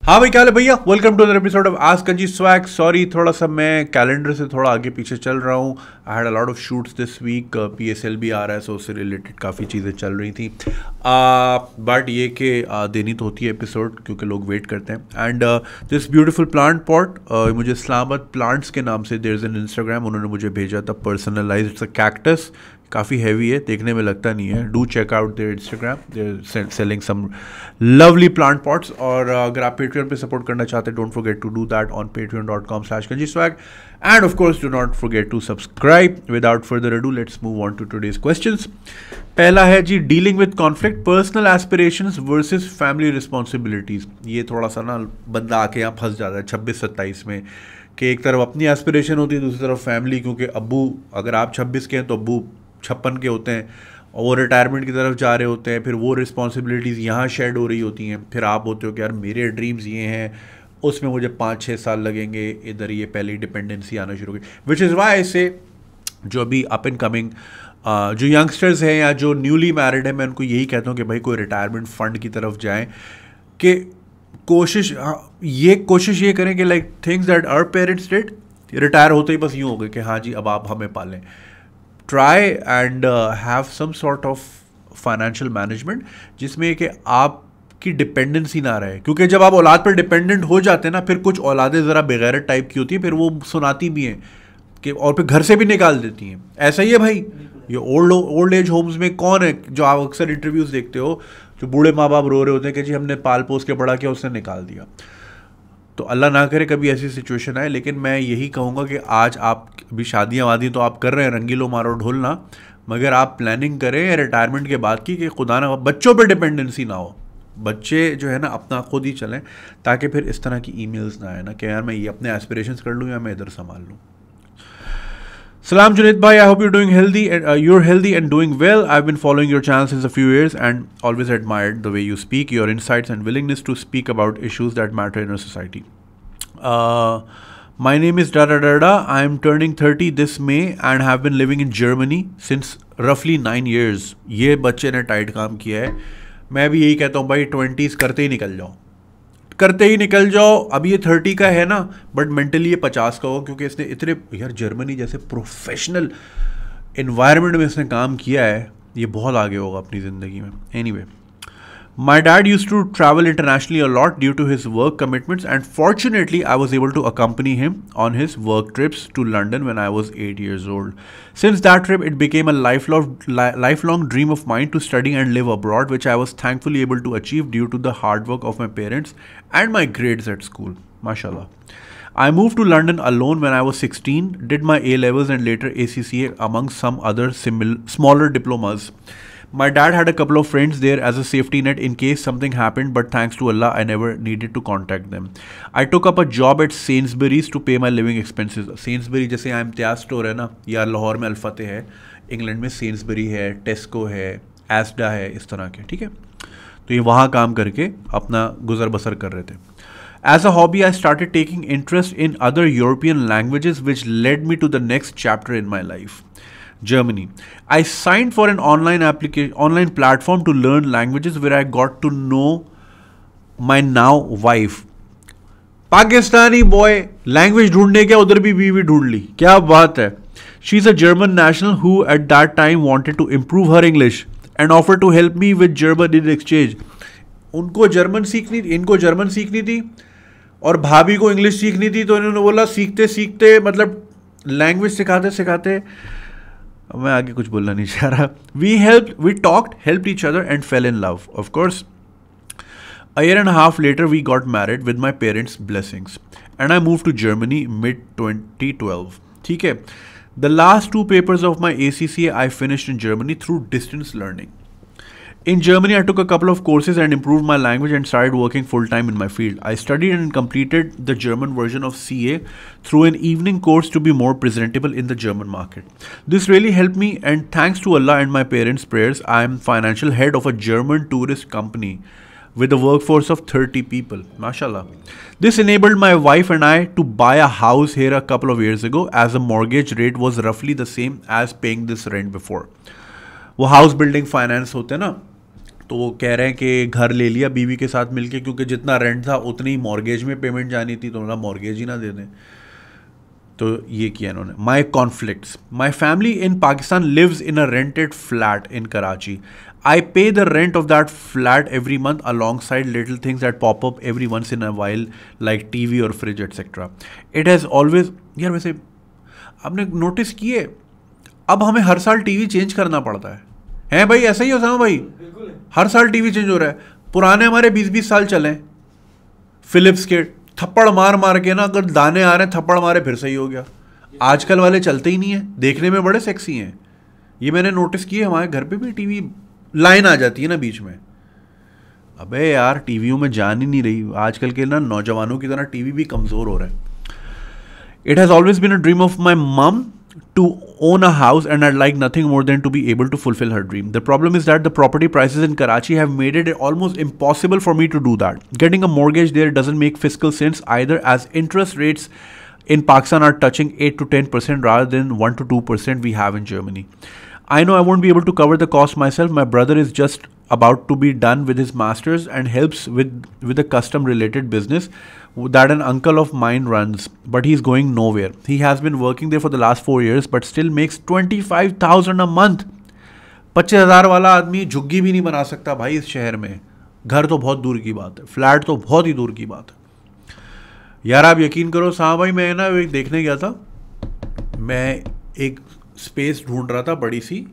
हाँ भाई, क्या हाल है भैया। Welcome to other episode of ask कंजी स्वैग। सॉरी, थोड़ा सा मैं कैलेंडर से थोड़ा आगे पीछे चल रहा हूँ। I had a lot of shoots this week. PSL भी आ रहा है, सो उससे रिलेटेड काफ़ी चीज़ें चल रही थी। बट ये कि देनी तो होती है एपिसोड, क्योंकि लोग वेट करते हैं। And this beautiful plant pot मुझे इस्लामाबाद प्लांट्स के नाम से देयर इज़ एन इंस्टाग्राम, उन्होंने मुझे भेजा था पर्सनलाइज्ड। इट्स अ कैक्टस, काफ़ी हैवी है, देखने में लगता नहीं है। Do check out their Instagram, they're selling some lovely plant pots. और अगर आप पेट्रियन पे सपोर्ट करना चाहते हैं, don't forget to do that on patreon.com/kanjiswag, and of course do not forget to subscribe. Without further ado, let's move on to today's questions. पहला है जी, dealing with conflict, personal aspirations versus family responsibilities. ये थोड़ा सा ना बंदा आके यहाँ फंस जाता है 26-27 में, कि एक तरफ अपनी एस्पिरेशन होती है, दूसरी तरफ फैमिली। क्योंकि अब्बू, अगर आप 26 के हैं तो अब्बू 56 के होते हैं, और वो रिटायरमेंट की तरफ जा रहे होते हैं। फिर वो रिस्पॉन्सिबिलिटीज़ यहाँ शेड हो रही होती हैं। फिर आप होते हो कि यार मेरे ड्रीम्स ये हैं, उसमें मुझे 5-6 साल लगेंगे। इधर ये पहली डिपेंडेंसी आना शुरू हो गई, विच इज़ वाई से जो अभी अप एंड कमिंग जो यंगस्टर्स हैं या जो न्यूली मैरिड है, मैं उनको यही कहता हूँ कि भाई कोई रिटायरमेंट फ़ंड की तरफ जाएँ। कि कोशिश ये करें कि like things that our parents did, retire होते ही बस यूँ हो गए कि हाँ जी अब आप हमें पालें। Try and have some sort of financial management, जिसमें कि आपकी डिपेंडेंसी ना रहे। क्योंकि जब आप औलाद पर डिपेंडेंट हो जाते हैं ना, फिर कुछ औलादें ज़रा बेगैरत टाइप की होती हैं, फिर वो सुनाती भी हैं कि, और फिर घर से भी निकाल देती हैं। ऐसा ही है भाई। ये ओल्ड एज होम्स में कौन है जो आप अक्सर इंटरव्यूज़ देखते हो, जो बूढ़े माँ बाप रो रहे होते हैं कि जी हमने पाल पोस के बड़ा किया, उसने निकाल दिया। तो अल्लाह ना करे कभी ऐसी सिचुएशन आए। लेकिन मैं यही कहूँगा कि आज आप अभी शादियाँ वादी तो आप कर रहे हैं, रंगीलो मारो ढोलना, मगर आप प्लानिंग करें रिटायरमेंट के बाद की, कि खुदा ना बच्चों पे डिपेंडेंसी ना हो। बच्चे जो है ना अपना खुद ही चलें, ताकि फिर इस तरह की ईमेल्स ना आए ना कि यार मैं ये अपने एस्पिरेशंस कर लूँ या मैं इधर संभाल लूँ। Salam Junaid bhai, I hope you're doing healthy. You're healthy and doing well. I've been following your channel since a few years and always admired the way you speak, your insights and willingness to speak about issues that matter in our society. My name is Dada Dada. I am turning 30 this May and have been living in Germany since roughly 9 years. ये बच्चे ने tight काम किया है। मैं भी यही कहता हूँ भाई, 20s करते ही निकल जाओ, करते ही निकल जाओ। अब ये 30 का है ना, बट मेंटली ये 50 का हो, क्योंकि इसने इतने यार जर्मनी जैसे प्रोफेशनल इन्वायरमेंट में इसने काम किया है, ये बहुत आगे होगा अपनी ज़िंदगी में। Anyway, my dad used to travel internationally a lot due to his work commitments, and fortunately I was able to accompany him on his work trips to London when I was 8 years old. Since that trip, it became a lifelong dream of mine to study and live abroad, which I was thankfully able to achieve due to the hard work of my parents and my grades at school. Mashallah. I moved to London alone when I was 16, did my A-levels and later ACCA among some other smaller diplomas. My dad had a couple of friends there as a safety net in case something happened, but thanks to Allah, I never needed to contact them. I took up a job at Sainsbury's to pay my living expenses. Sainsbury जैसे यहाँ इम्तियाज़ store है ना, या लाहौर में अल्फतेह है, England में Sainsbury है, टेस्को है, एस्डा है, इस तरह के, ठीक है। तो ये वहाँ काम करके अपना गुजर बसर कर रहे थे। As a hobby, I started taking interest in other European languages, which led me to the next chapter in my life. Germany. I signed for an online platform to learn languages, where I got to know my now wife. Pakistani boy language ढूंढने क्या, उधर भी बीवी ढूंढ ली, क्या बात है। She is a German national who at that time wanted to improve her English and offered to help me with German in exchange. इनको जर्मन सीखनी थी और भाभी को इंग्लिश सीखनी थी। तो इन्होंने बोला सीखते सीखते, मतलब लैंग्वेज सिखाते सिखाते, मैं आगे कुछ बोलना नहीं चाह रहा। We talked, helped each other and fell in love. Of course, a year and a half later, we got married with my parents' blessings. And I moved to Germany mid-2012. ठीक है, the last 2 papers of my ACCA I finished in Germany through distance learning. In Germany, I took a couple of courses and improved my language and started working full-time in my field. I studied and completed the German version of CA through an evening course to be more presentable in the German market. This really helped me, and thanks to Allah and my parents' prayers, I am financial head of a German tourist company with a workforce of 30 people. MashaAllah. This enabled my wife and I to buy a house here a couple of years ago, as the mortgage rate was roughly the same as paying this rent before. वो house building finance होते हैं ना, तो वो कह रहे हैं कि घर ले लिया बीवी के साथ मिलके, क्योंकि जितना रेंट था उतनी ही मॉर्गेज में पेमेंट जानी थी, तो उन्होंने मॉर्गेज ही ना दे दें। तो ये किया इन्होंने। My conflicts, my family in Pakistan lives in a rented flat in Karachi. I pay the rent of that flat every month alongside little things that pop up every once in a while like TV or fridge etc. It has always, यार वैसे आपने notice किए अब हमें हर साल TV change करना पड़ता है भाई? ऐसा ही हो सामा भाई, हर साल टीवी चेंज हो रहा है। पुराने हमारे 20-20 साल चले फिलिप्स के, थप्पड़ मार मार के ना, अगर दाने आ रहे हैं थप्पड़ मारे फिर सही हो गया। आजकल वाले चलते ही नहीं है, देखने में बड़े सेक्सी हैं। ये मैंने नोटिस किए, हमारे घर पे भी टीवी लाइन आ जाती है ना बीच में। अबे यार टीवियों में जान ही नहीं रही, आजकल के ना नौजवानों की तरह टीवी भी कमज़ोर हो रहा है। It has always been a dream of my mum to own a house and I'd like nothing more than to be able to fulfill her dream. The problem is that the property prices in Karachi have made it almost impossible for me to do that. Getting a mortgage there doesn't make fiscal sense either, as interest rates in Pakistan are touching 8 to 10% rather than 1 to 2% we have in Germany. I know I won't be able to cover the cost myself. My brother is just about to be done with his masters and helps with a custom related business that an uncle of mine runs, but he's going nowhere. He has been working there for the last 4 years but still makes 25,000 a month. 25,000 वाला आदमी झुग्गी भी नहीं बना सकता भाई इस शहर में। घर तो बहुत दूर की बात है, फ्लैट तो बहुत ही दूर की बात है। यार आप यकीन करो साहब भाई, मैं ना एक देखने गया था, मैं एक स्पेस ढूंढ रहा था बड़ी सी।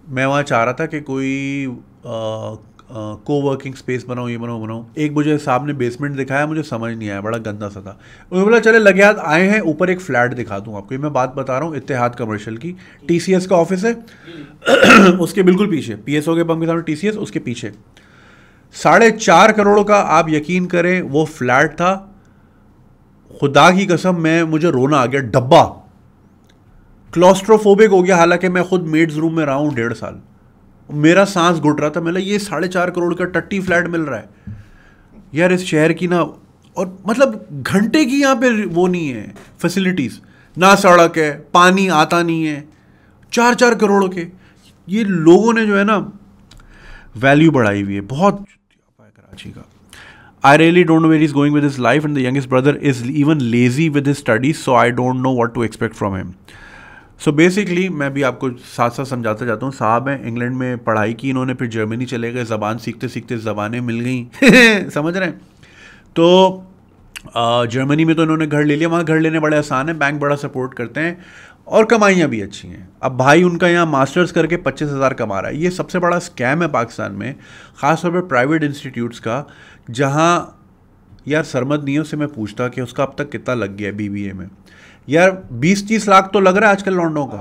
मैं वहाँ चाह रहा था कि कोई को वर्किंग स्पेस बनाऊँ, ये बनाऊँ। एक मुझे साहब ने बेसमेंट दिखाया, मुझे समझ नहीं आया, बड़ा गंदा सा था। उन्होंने बोला चले लगे हाथ आए हैं, ऊपर एक फ्लैट दिखा दूँ आपको। मैं बात बता रहा हूँ इत्तेहाद कमर्शियल की, TCS का ऑफिस है उसके बिल्कुल पीछे, PSO के पंप के सामने TCS, उसके पीछे 4.5 करोड़ का आप यकीन करें वो फ्लैट था। खुदा की कसम मुझे रोना आ गया, डब्बा क्लॉस्ट्रोफोबिक हो गया। हालांकि मैं खुद मेड्स रूम में रहा हूँ 1.5 साल, मेरा सांस घुट रहा था। मैं ये 4.5 करोड़ का टट्टी फ्लैट मिल रहा है यार इस शहर की ना। और मतलब घंटे की यहाँ पे वो नहीं है फैसिलिटीज़, ना सड़क है, पानी आता नहीं है। 4-4 करोड़ के ये लोगों ने जो है ना वैल्यू बढ़ाई हुई है बहुत कराची का। I really don't know where he's going with his life and the youngest brother is even lazy with his studies, so I don't know what to expect from him. So basically मैं भी आपको साथ साथ समझाता जाता हूँ। साहब हैं इंग्लैंड में पढ़ाई की इन्होंने, फिर जर्मनी चले गए, ज़बान सीखते सीखते ज़बानें मिल गई समझ रहे हैं। तो जर्मनी में तो इन्होंने घर ले लिया, वहाँ घर लेने बड़े आसान है, बैंक बड़ा सपोर्ट करते हैं और कमाइयाँ भी अच्छी हैं। अब भाई उनका यहाँ मास्टर्स करके 25,000 कमा रहा है। ये सबसे बड़ा स्कैम है पाकिस्तान में, ख़ासतौर पर प्राइवेट इंस्टीट्यूट्स का, जहाँ यार सरमद नहीं है उससे मैं पूछता कि उसका अब तक कितना लग गया BBA में। यार 20-30 लाख तो लग रहा है आजकल लॉन्डों का,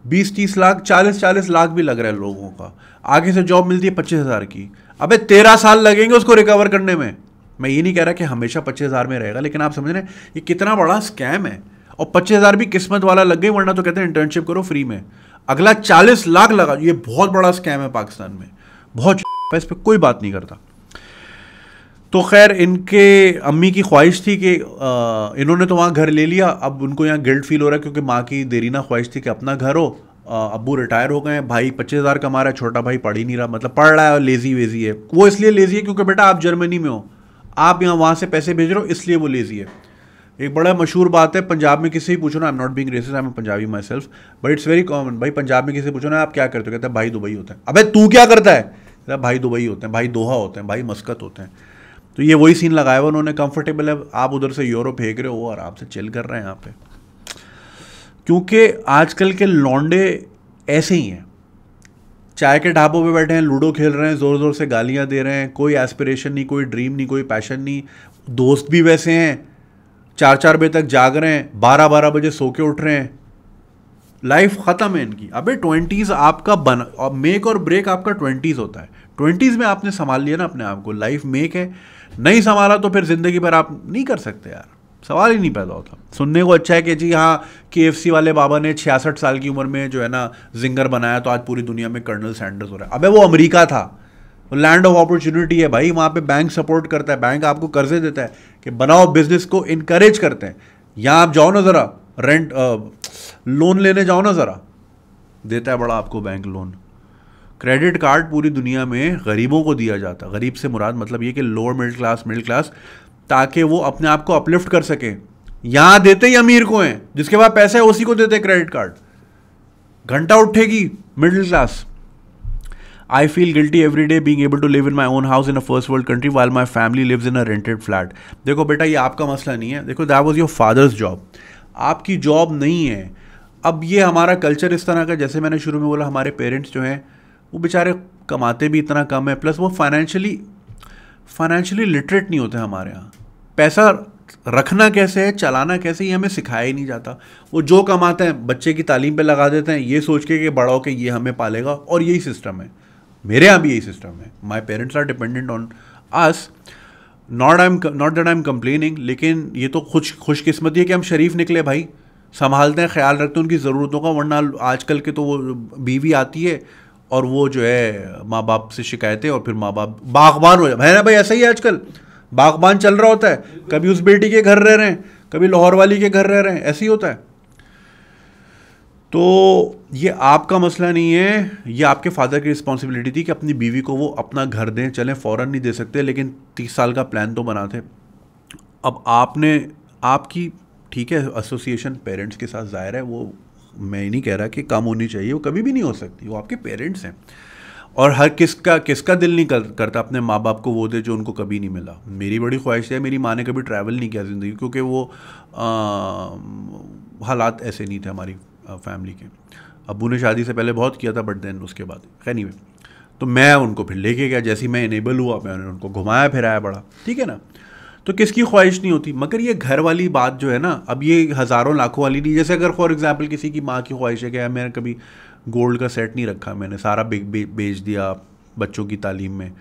20-30 लाख, 40-40 लाख भी लग रहा है लोगों का। आगे से जॉब मिलती है 25,000 की। अबे 13 साल लगेंगे उसको रिकवर करने में। मैं ये नहीं कह रहा कि हमेशा 25,000 में रहेगा, लेकिन आप समझ रहे हैं ये कितना बड़ा स्कैम है। और 25,000 भी किस्मत वाला लग गई, वरना तो कहते हैं इंटर्नशिप करो फ्री में। अगला 40 लाख लगा, ये बहुत बड़ा स्कैम है पाकिस्तान में, बहुत। इस पर कोई बात नहीं करता। तो खैर इनके अम्मी की ख्वाहिश थी कि इन्होंने तो वहाँ घर ले लिया। अब उनको यहाँ गिल्ट फील हो रहा है क्योंकि माँ की देरीना ख्वाहिश थी कि अपना घर हो। अब्बू रिटायर हो गए, भाई 25,000 कमा रहा है, छोटा भाई पढ़ ही नहीं रहा, मतलब पढ़ रहा है और लेजी वेजी है। वो इसलिए लेजी है क्योंकि बेटा आप जर्मनी में हो, आप यहाँ वहाँ से पैसे भेज रहे हो, इसलिए वो लेजी है। एक बड़ा मशहूर बात है, पंजाब में किसी से पूछो ना, आई am not being racist, I am Punjabi my self, but it's very common. भाई पंजाब में किसी से पूछो ना आप क्या करते हो, कहते हैं भाई दुबई होता है। अबे तू क्या करता है, कहता है भाई दुबई होते हैं, भाई दोहा होते हैं, भाई मस्कत होते हैं। तो ये वही सीन लगाया हुआ उन्होंने, कंफर्टेबल है। आप उधर से यूरोप फेंक रहे हो, वो आराम से चिल कर रहे हैं यहाँ पे, क्योंकि आजकल के लौंडे ऐसे ही हैं। चाय के ढाबों पे बैठे हैं, लूडो खेल रहे हैं, ज़ोर ज़ोर से गालियाँ दे रहे हैं, कोई एस्पिरेशन नहीं, कोई ड्रीम नहीं, कोई पैशन नहीं। दोस्त भी वैसे हैं, 4-4 बजे तक जाग रहे हैं, 12-12 बजे सो के उठ रहे हैं। लाइफ ख़त्म है इनकी। अबे 20s आपका और मेक और ब्रेक आपका 20s होता है। 20s में आपने संभाल लिया ना अपने आप को, लाइफ मेक है। नहीं संभाला तो फिर ज़िंदगी भर आप नहीं कर सकते यार, सवाल ही नहीं पैदा होता। सुनने को अच्छा है कि जी हाँ KFC वाले बाबा ने 66 साल की उम्र में जो है ना जिंगर बनाया, तो आज पूरी दुनिया में कर्नल सैंडर्स हो रहा है। अबे वो अमेरिका था, लैंड ऑफ अपॉर्चुनिटी है भाई, वहाँ पे बैंक सपोर्ट करता है, बैंक आपको कर्जे देता है कि बनाओ, बिजनेस को इनकरेज करते हैं। यहाँ आप जाओ ना ज़रा लोन लेने जाओ ना ज़रा, देता है बड़ा आपको बैंक लोन। क्रेडिट कार्ड पूरी दुनिया में गरीबों को दिया जाता, गरीब से मुराद मतलब ये कि लोअर मिडिल क्लास, ताकि वो अपने आप को अपलिफ्ट कर सकें। यहाँ देते ही अमीर को हैं, जिसके पास पैसा है उसी को देते क्रेडिट कार्ड। घंटा उठेगी middle class. I feel guilty every day being able to live in my own house in a first world country while my family lives in a rented flat. देखो बेटा, ये आपका मसला नहीं है, देखो that was your father's job, आपकी job नहीं है। अब ये हमारा कल्चर इस तरह का, जैसे मैंने शुरू में बोला, हमारे पेरेंट्स जो हैं वो बेचारे कमाते भी इतना कम है, प्लस वो फाइनेंशियली लिटरेट नहीं होते हमारे यहाँ। पैसा रखना कैसे है, चलाना कैसे, ये हमें सिखाया ही नहीं जाता। वो जो कमाते हैं बच्चे की तालीम पे लगा देते हैं, ये सोच के कि बड़ा हो के ये हमें पालेगा, और यही सिस्टम है। मेरे यहाँ भी यही सिस्टम है। My parents are dependent on us, not that I am complaining, लेकिन ये तो खुशकिस्मती है कि हम शरीफ निकले भाई, संभालते हैं, ख्याल रखते हैं उनकी ज़रूरतों का। वरना आजकल के तो वो बीवी आती है और वो जो है माँ बाप से शिकायतें, और फिर माँ बाप बागबान हो जाए, है ना भाई, ऐसा ही है आजकल, बागबान चल रहा होता है, कभी उस बेटी के घर रह रहे हैं, कभी लाहौर वाली के घर रह रहे हैं, ऐसे ही होता है। तो ये आपका मसला नहीं है, ये आपके फादर की रिस्पॉन्सिबिलिटी थी कि अपनी बीवी को वो अपना घर दें। चलें फ़ौरन नहीं दे सकते, लेकिन 30 साल का प्लान तो बनाते। अब आपकी ठीक है एसोसिएशन पेरेंट्स के साथ ज़ाहिर है, वो मैं नहीं कह रहा कि कम होनी चाहिए, वो कभी भी नहीं हो सकती, वो आपके पेरेंट्स हैं। और हर किसका दिल नहीं करता अपने माँ बाप को वो दे जो उनको कभी नहीं मिला। मेरी बड़ी ख्वाहिश है, मेरी माँ ने कभी ट्रैवल नहीं किया ज़िंदगी, क्योंकि वो हालात ऐसे नहीं थे हमारी फैमिली के। अब्बू ने शादी से पहले बहुत किया था, बट देन उसके बाद खैर नहीं। तो मैं उनको फिर लेके गया, जैसे ही मैं इनेबल हुआ मैंने उनको घुमाया फिराया बड़ा, ठीक है ना। तो किसकी ख्वाहिश नहीं होती, मगर ये घर वाली बात जो है ना, अब ये हज़ारों लाखों वाली नहीं। जैसे अगर फॉर एग्जांपल किसी की माँ की ख्वाहिश है कि मैंने कभी गोल्ड का सेट नहीं रखा, मैंने सारा बेच दिया बच्चों की तालीम में,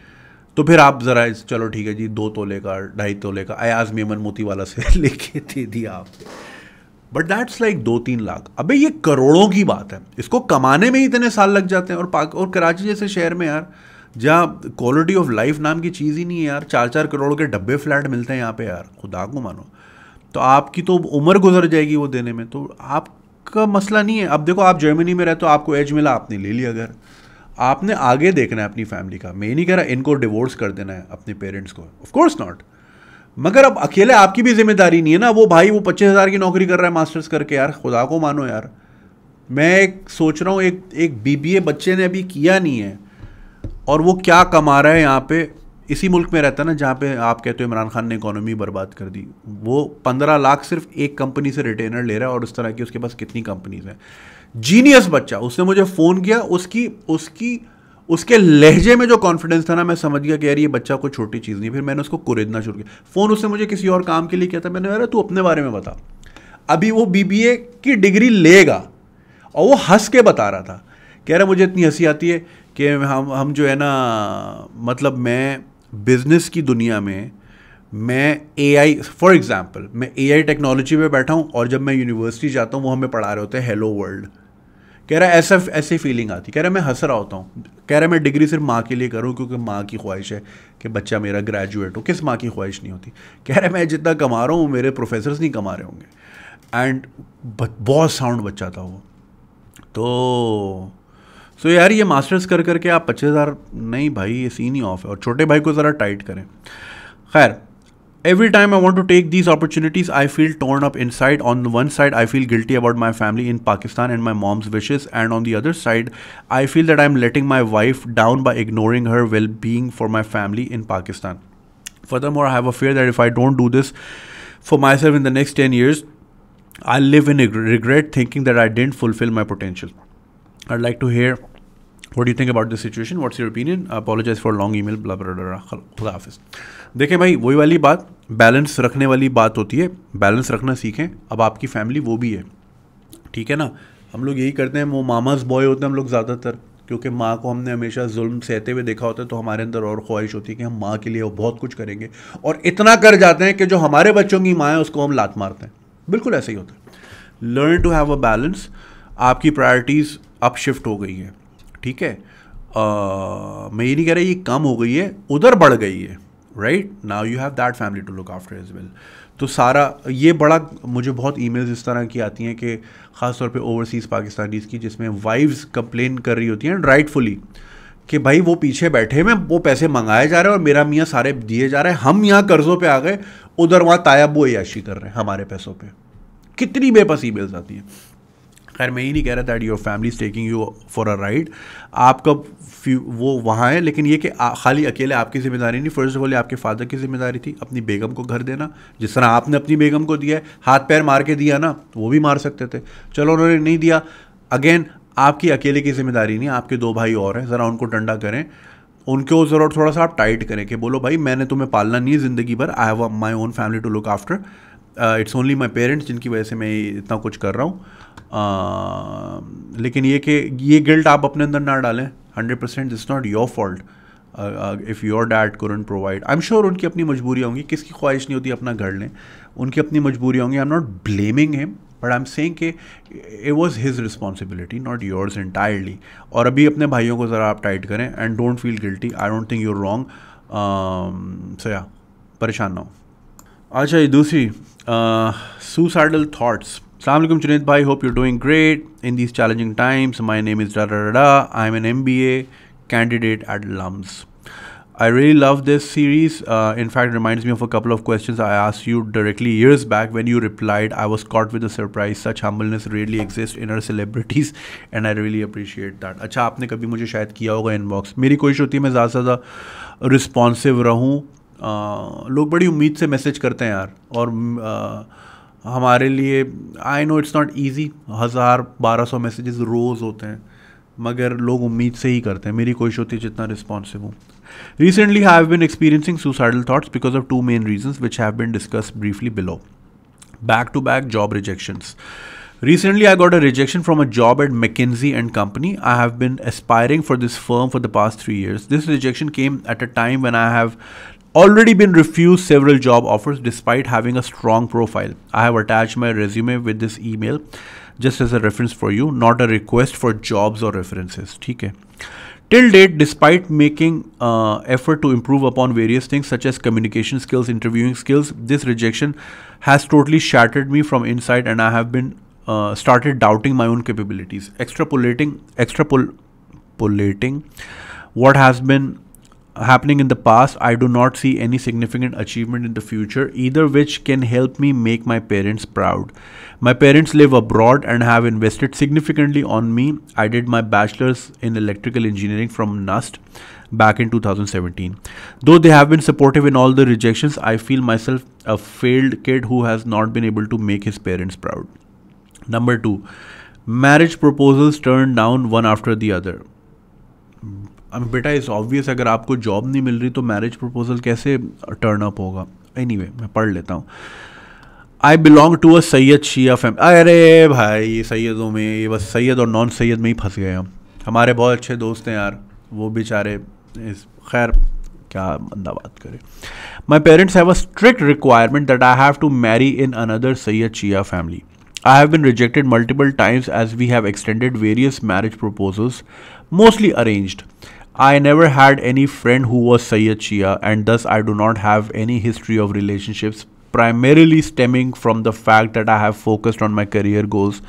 तो फिर आप ज़रा चलो ठीक है जी 2 तोले का 2.5 तोले का अयाज मेमन मोती वाला से लेके दे दिया आप, बट दैट्स लाइक 2-3 लाख। अबे ये करोड़ों की बात है, इसको कमाने में ही इतने साल लग जाते हैं। और कराची जैसे शहर में यार, जहाँ क्वालिटी ऑफ लाइफ नाम की चीज़ ही नहीं है यार, 4-4 करोड़ के डब्बे फ्लैट मिलते हैं यहाँ पे यार, खुदा को मानो। तो आपकी तो उम्र गुजर जाएगी वो देने में, तो आपका मसला नहीं है। अब देखो आप जर्मनी में रहते हो, आपको एज मिला, आपने ले लिया घर, आपने आगे देखना है अपनी फैमिली का। मैं नहीं कह रहा इनको डिवोर्स कर देना है अपने पेरेंट्स को, ऑफ कोर्स नॉट, मगर अब अकेले आपकी भी जिम्मेदारी नहीं है ना। वो भाई वो 25,000 की नौकरी कर रहा है मास्टर्स करके, यार खुदा को मानो यार। मैं सोच रहा हूँ एक BBA बच्चे ने अभी किया नहीं है, और वो क्या कमा रहा है यहाँ पे, इसी मुल्क में रहता है ना जहाँ पे आप कहते हो इमरान खान ने इकोनॉमी बर्बाद कर दी। वो 15 लाख सिर्फ एक कंपनी से रिटेनर ले रहा है, और उस तरह की उसके पास कितनी कंपनीज हैं। जीनियस बच्चा, उसने मुझे फ़ोन किया, उसके लहजे में जो कॉन्फिडेंस था ना, मैं समझ गया कि यार ये बच्चा कोई छोटी चीज़ नहीं। फिर मैंने उसको कुरेदना शुरू किया। फ़ोन उसने मुझे किसी और काम के लिए किया था, मैंने कहा तू अपने बारे में बता। अभी वो BBA की डिग्री लेगा, और वो हंस के बता रहा था, कह रहा मुझे इतनी हंसी आती है कि हम जो है ना, मतलब मैं बिज़नेस की दुनिया में, मैं AI फॉर एग्ज़ाम्पल, मैं AI टेक्नोलॉजी पे बैठा हूँ, और जब मैं यूनिवर्सिटी जाता हूँ वो हमें पढ़ा रहे होते हैं हेलो वर्ल्ड। कह रहा है ऐसी फीलिंग आती, कह रहा है मैं हंस रहा होता हूँ, कह रहा है मैं डिग्री सिर्फ माँ के लिए करूँ क्योंकि माँ की ख्वाहिश है कि बच्चा मेरा ग्रेजुएट हो। किस माँ की ख्वाहिश नहीं होती। कह रहा है मैं जितना कमा रहा हूँ मेरे प्रोफेसर्स नहीं कमा रहे होंगे। एंड बहुत साउंड बच्चा था वो। तो यार ये मास्टर्स कर करके आप 25,000 नहीं भाई, ये सीन ही ऑफ है। और छोटे भाई को ज़रा टाइट करें। खैर, every time I want to take these opportunities, I feel torn up inside. On the one side, I feel guilty about my family in Pakistan and my mom's wishes. And on the other side, I feel that I'm letting my wife down by ignoring her well-being for my family in Pakistan. Furthermore, I have a fear that if I don't do this for myself in the next 10 years, I'll live in regret thinking that I didn't fulfill my potential. I'd like to hear what do you think about this situation? What's your opinion? I apologize for a long email. Blah blah blah. खुदा हाफिज़। देखें भाई, वही वाली बात, balance रखने वाली बात होती है। बैलेंस रखना सीखें। अब आपकी फैमिली वो भी है, ठीक है ना। हम लोग यही करते हैं, वो मामाज बॉय होते हैं हम लोग ज़्यादातर, क्योंकि माँ को हमने हमेशा जुल्म सहते हुए देखा होता है, तो हमारे अंदर और ख्वाहिश होती है कि हम माँ के लिए बहुत कुछ करेंगे, और इतना कर जाते हैं कि जो हमारे बच्चों की माँ है उसको हम लात मारते हैं। बिल्कुल ऐसा ही होता है। Learn to have a balance. आपकी प्रायोरिटीज़ अब शिफ्ट हो गई है, ठीक है। मैं ये नहीं कह रहा ये कम हो गई है, उधर बढ़ गई है, right. Now you have that family to look after as well. तो सारा ये बड़ा, मुझे बहुत ईमेल्स इस तरह की आती हैं कि ख़ास तौर पे ओवरसीज़ पाकिस्तानीज़ की, जिसमें वाइफ्स कंप्लेन कर रही होती हैं राइटफुली कि भाई वो पीछे बैठे में वो पैसे मंगाए जा रहे हैं और मेरा मियाँ सारे दिए जा रहे हैं, हम यहाँ कर्जों पे आ गए, उधर वहाँ तायाब वो याशी कर रहे हैं हमारे पैसों पे। कितनी बेबसी मेल्स आती हैं। खैर मैं ही नहीं कह रहा that your family is taking you for a ride, आपका वो वहाँ है, लेकिन ये कि खाली अकेले आपकी जिम्मेदारी नहीं। फर्स्ट ऑफ ऑल आपके फादर की जिम्मेदारी थी अपनी बेगम को घर देना, जिस तरह आपने अपनी बेगम को दिया है, हाथ पैर मार के दिया ना, वो भी मार सकते थे, चलो उन्होंने नहीं दिया। अगेन आपकी अकेले की जिम्मेदारी नहीं, आपके 2 भाई और हैं, ज़रा उनको डंडा करें, उनको ज़रा थोड़ा सा आप टाइट करें कि बोलो भाई मैंने तुम्हें पालना नहीं है ज़िंदगी भर, I have my own family to look after, it's only my parents जिनकी वजह से मैं इतना कुछ कर रहा हूँ। लेकिन ये कि ये गिल्ट आप अपने अंदर ना डालें। 100% it's not your fault if your dad couldn't provide. I am sure उनकी अपनी मजबूरियाँ होंगी, किसकी ख्वाहिश नहीं होती अपना घर लें, उनकी अपनी मजबूरियाँ होंगी। I am not blaming him, but I am saying कि it was his responsibility not yours entirely. और अभी अपने भाइयों को ज़रा आप टाइट करें and don't feel guilty, I don't think you're wrong. So या परेशान ना हो। अच्छा ये दूसरी suicidal thoughts. Assalamualaikum Junaid bhai, hope you're doing great in these challenging times. My name is da da da da. I'm an MBA candidate at LUMS. I really love this series. In fact, it reminds me of a couple of questions I asked you directly years back when you replied. I was caught with a surprise. Such humbleness rarely exists in our celebrities and I really appreciate that. अच्छा आपने कभी मुझे शायद किया होगा inbox. मेरी कोशिश होती है मैं ज़्यादा से ज़्यादा रिस्पॉन्सिव रहूँ। लोग बड़ी उम्मीद से मैसेज करते हैं यार, और हमारे लिए I know it's not easy, 1000-1200 messages रोज़ होते हैं, मगर लोग उम्मीद से ही करते हैं। मेरी कोशिश होती है जितना रिस्पॉन्सिव हूँ। Recently I have been experiencing suicidal thoughts because of 2 main reasons which have been discussed briefly below. Back to back job rejections. Recently, I got a rejection from a job at McKinsey and Company. I have been aspiring for this firm for the past 3 years. This rejection came at a time when I have already been refused several job offers despite having a strong profile. I have attached my resume with this email just as a reference for you, not a request for jobs or references. ठीक है. Till date, despite making effort to improve upon various things such as communication skills, interviewing skills, this rejection has totally shattered me from inside and I have been started doubting my own capabilities. Extrapolating what has been happening in the past, I do not see any significant achievement in the future, either which can help me make my parents proud. My parents live abroad and have invested significantly on me. I did my bachelor's in electrical engineering from NUST back in 2017. Though they have been supportive in all the rejections, I feel myself a failed kid who has not been able to make his parents proud. Number 2, marriage proposals turned down one after the other. बेटा it's obvious, अगर आपको job नहीं मिल रही तो marriage proposal कैसे turn up होगा। Anyway मैं पढ़ लेता हूँ। I belong to a Syed Shia family. अरे भाई सैयदों में ये बस सैयद और नॉन सैयद में ही फंस गए हम। हमारे बहुत अच्छे दोस्त हैं यार, वो बेचारे खैर क्या बंदा बात करे। My parents have a strict requirement that I have to marry in another Syed Shia family. I have been rejected multiple times as we have extended various marriage proposals, mostly arranged. I never had any friend who was Sayyid Shia and thus I do not have any history of relationships, primarily stemming from the fact that I have focused on my career goals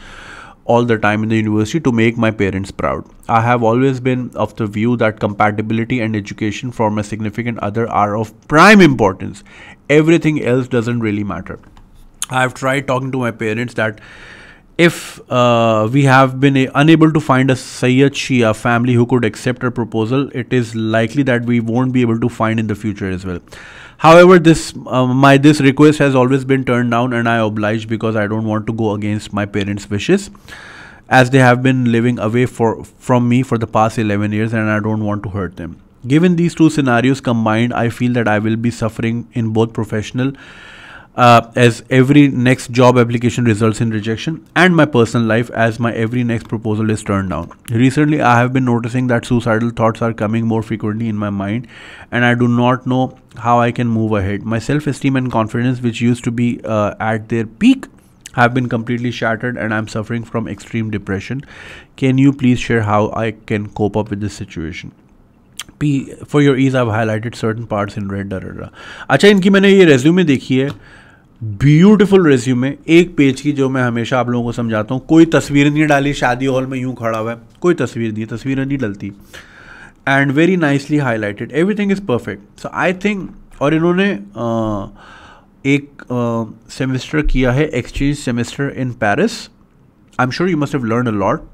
all the time in the university to make my parents proud. I have always been of the view that compatibility and education for my significant other are of prime importance. Everything else doesn't really matter. I have tried talking to my parents that if we have been unable to find a Sayyid Shia family who could accept our proposal, it is likely that we won't be able to find in the future as well. However, this request has always been turned down and I obliged because I don't want to go against my parents' wishes, as they have been living away from me for the past 11 years and I don't want to hurt them. Given these two scenarios combined, I feel that I will be suffering in both professional as every next job application results in rejection, and my personal life as my every next proposal is turned down. Recently, I have been noticing that suicidal thoughts are coming more frequently in my mind, and I do not know how I can move ahead. My self-esteem and confidence, which used to be at their peak, have been completely shattered, and I'm suffering from extreme depression. Can you please share how I can cope up with this situation? For your ease, I've highlighted certain parts in red. अच्छा, इनकी मैंने ये resume देखी है, beautiful resume, 1 page की, जो मैं हमेशा आप लोगों को समझाता हूँ। कोई तस्वीर नहीं डाली शादी हॉल में यूँ खड़ा हुआ है, कोई तस्वीर नहीं, तस्वीरें नहीं डलती। And very nicely highlighted, everything is perfect. So I think, और इन्होंने एक सेमेस्टर किया है, exchange semester in Paris. I am sure you must have learn a lot.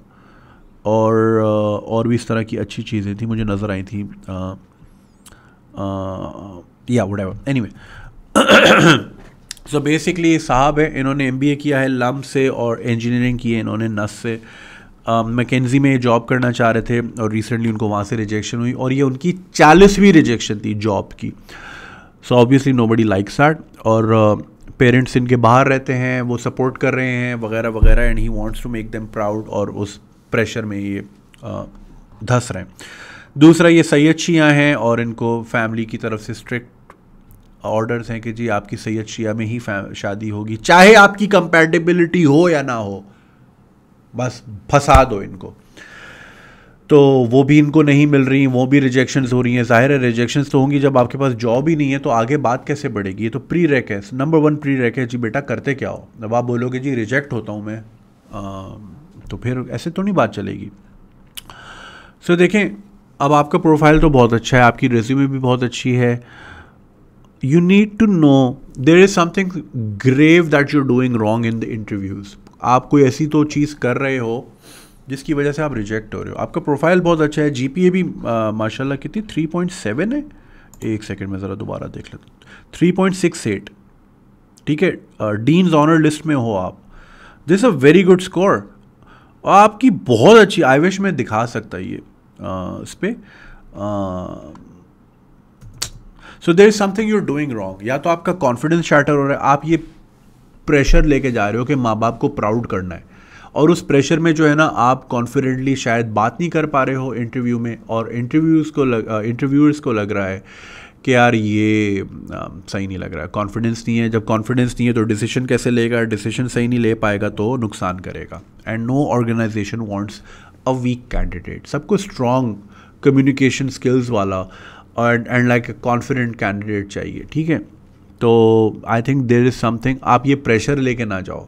और भी इस तरह की अच्छी चीज़ें थी, मुझे नज़र आई थी. या व्हाटएवर, एनीवे. सो बेसिकली साहब है, इन्होंने MBA किया है लम से और इंजीनियरिंग की है इन्होंने नस से. मैकेंजी में जॉब करना चाह रहे थे और रिसेंटली उनको वहाँ से रिजेक्शन हुई, और ये उनकी 40वीं रिजेक्शन थी जॉब की. So obviously nobody likes that. और पेरेंट्स इनके बाहर रहते हैं, वो सपोर्ट कर रहे हैं वगैरह वगैरह, and he wants to make them proud, और उस प्रेशर में ये धंस रहे हैं. दूसरा, ये सैयद शिया हैं और इनको फैमिली की तरफ से स्ट्रिक्ट ऑर्डर्स हैं कि जी आपकी सैयद शिया में ही शादी होगी, चाहे आपकी कंपैटिबिलिटी हो या ना हो, बस फंसा दो इनको. तो वो भी इनको नहीं मिल रही, वो भी रिजेक्शंस हो रही हैं. जाहिर है रिजेक्शंस तो होंगी, जब आपके पास जॉब ही नहीं है तो आगे बात कैसे बढ़ेगी. ये तो प्री रेक है, नंबर 1 प्री रेक है जी. बेटा करते क्या हो, जब आप बोलोगे जी रिजेक्ट होता हूँ मैं, तो फिर ऐसे तो नहीं बात चलेगी. सो देखें, अब आपका प्रोफाइल तो बहुत अच्छा है, आपकी रेज्यूमे भी बहुत अच्छी है. You need to know there is something grave that you are doing wrong in the interviews. आप कोई ऐसी तो चीज़ कर रहे हो जिसकी वजह से आप रिजेक्ट हो रहे हो. आपका प्रोफाइल बहुत अच्छा है, GPA भी माशाल्लाह कितनी 3.7 है. एक सेकंड में ज़रा दोबारा देख लेता हूँ. 3.68, ठीक है. डीन्स ऑनर लिस्ट में हो आप, this a very good score. आपकी बहुत अच्छी, आई विश में दिखा सकता ये इस पर. So there is something you are doing wrong. या तो आपका कॉन्फिडेंस शैटर हो रहा है, आप ये प्रेशर लेके जा रहे हो कि माँ बाप को प्राउड करना है, और उस प्रेशर में जो है ना आप कॉन्फिडेंटली शायद बात नहीं कर पा रहे हो इंटरव्यू में, और इंटरव्यूअर्स को लग रहा है कि यार ये सही नहीं लग रहा है, कॉन्फिडेंस नहीं है. जब कॉन्फिडेंस नहीं है तो डिसीजन कैसे लेगा, डिसीजन सही नहीं ले पाएगा तो नुकसान करेगा. And no organisation wants a weak candidate. सबको स्ट्रॉन्ग कम्युनिकेशन स्किल्स वाला and like a confident candidate चाहिए, ठीक है. तो I think there is something, आप ये प्रेशर लेके ना जाओ.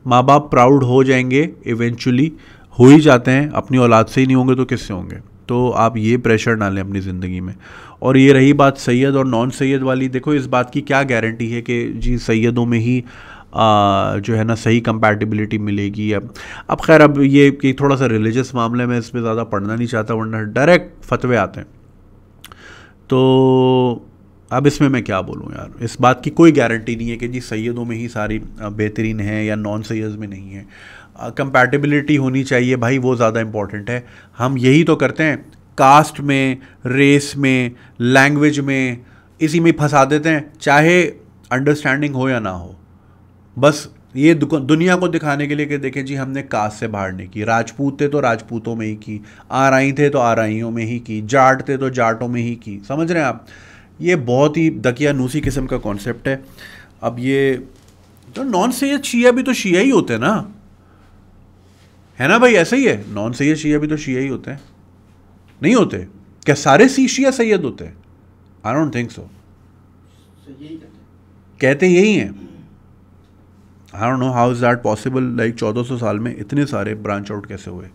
माँ बाप प्राउड हो जाएंगे इवेंचुअली, हो ही जाते हैं, अपनी औलाद से ही नहीं होंगे तो किससे होंगे. तो आप ये प्रेशर ना लें अपनी ज़िंदगी में. और ये रही बात सैयद और नॉन सैयद वाली, देखो इस बात की क्या गारंटी है कि जी सैयदों में ही जो है ना सही कंपैटिबिलिटी मिलेगी. अब खैर, अब ये कि थोड़ा सा रिलीजियस मामले में इस पर ज़्यादा पढ़ना नहीं चाहता, वरना डायरेक्ट फतवे आते हैं. तो अब इसमें मैं क्या बोलूँ यार, इस बात की कोई गारंटी नहीं है कि जी सैयदों में ही सारी बेहतरीन है या नॉन सैयद में नहीं है. कंपैटिबिलिटी होनी चाहिए भाई, वो ज़्यादा इम्पॉर्टेंट है. हम यही तो करते हैं, कास्ट में, रेस में, लैंग्वेज में, इसी में फंसा देते हैं, चाहे अंडरस्टैंडिंग हो या ना हो. बस ये दुनिया को दिखाने के लिए कि देखें जी हमने कास्ट से बाहर नहीं की, राजपूत थे तो राजपूतों में ही की, आराई थे तो आराइयों में ही की, जाट थे तो जाटों में ही की. समझ रहे हैं आप, ये बहुत ही दकियानूसी किस्म का कॉन्सेप्ट है. अब ये तो नॉन सैयद शिया भी तो शिया ही होते हैं ना, है ना भाई, ऐसा ही है. नॉन सैयद शिया भी तो शिया ही होते हैं, नहीं होते क्या? सारे शिया सैयद होते हैं? आई डोंट थिंक सो. कहते यही हैं. I don't know how is that possible. Like 1400 साल में इतने सारे ब्रांच आउट कैसे हुए.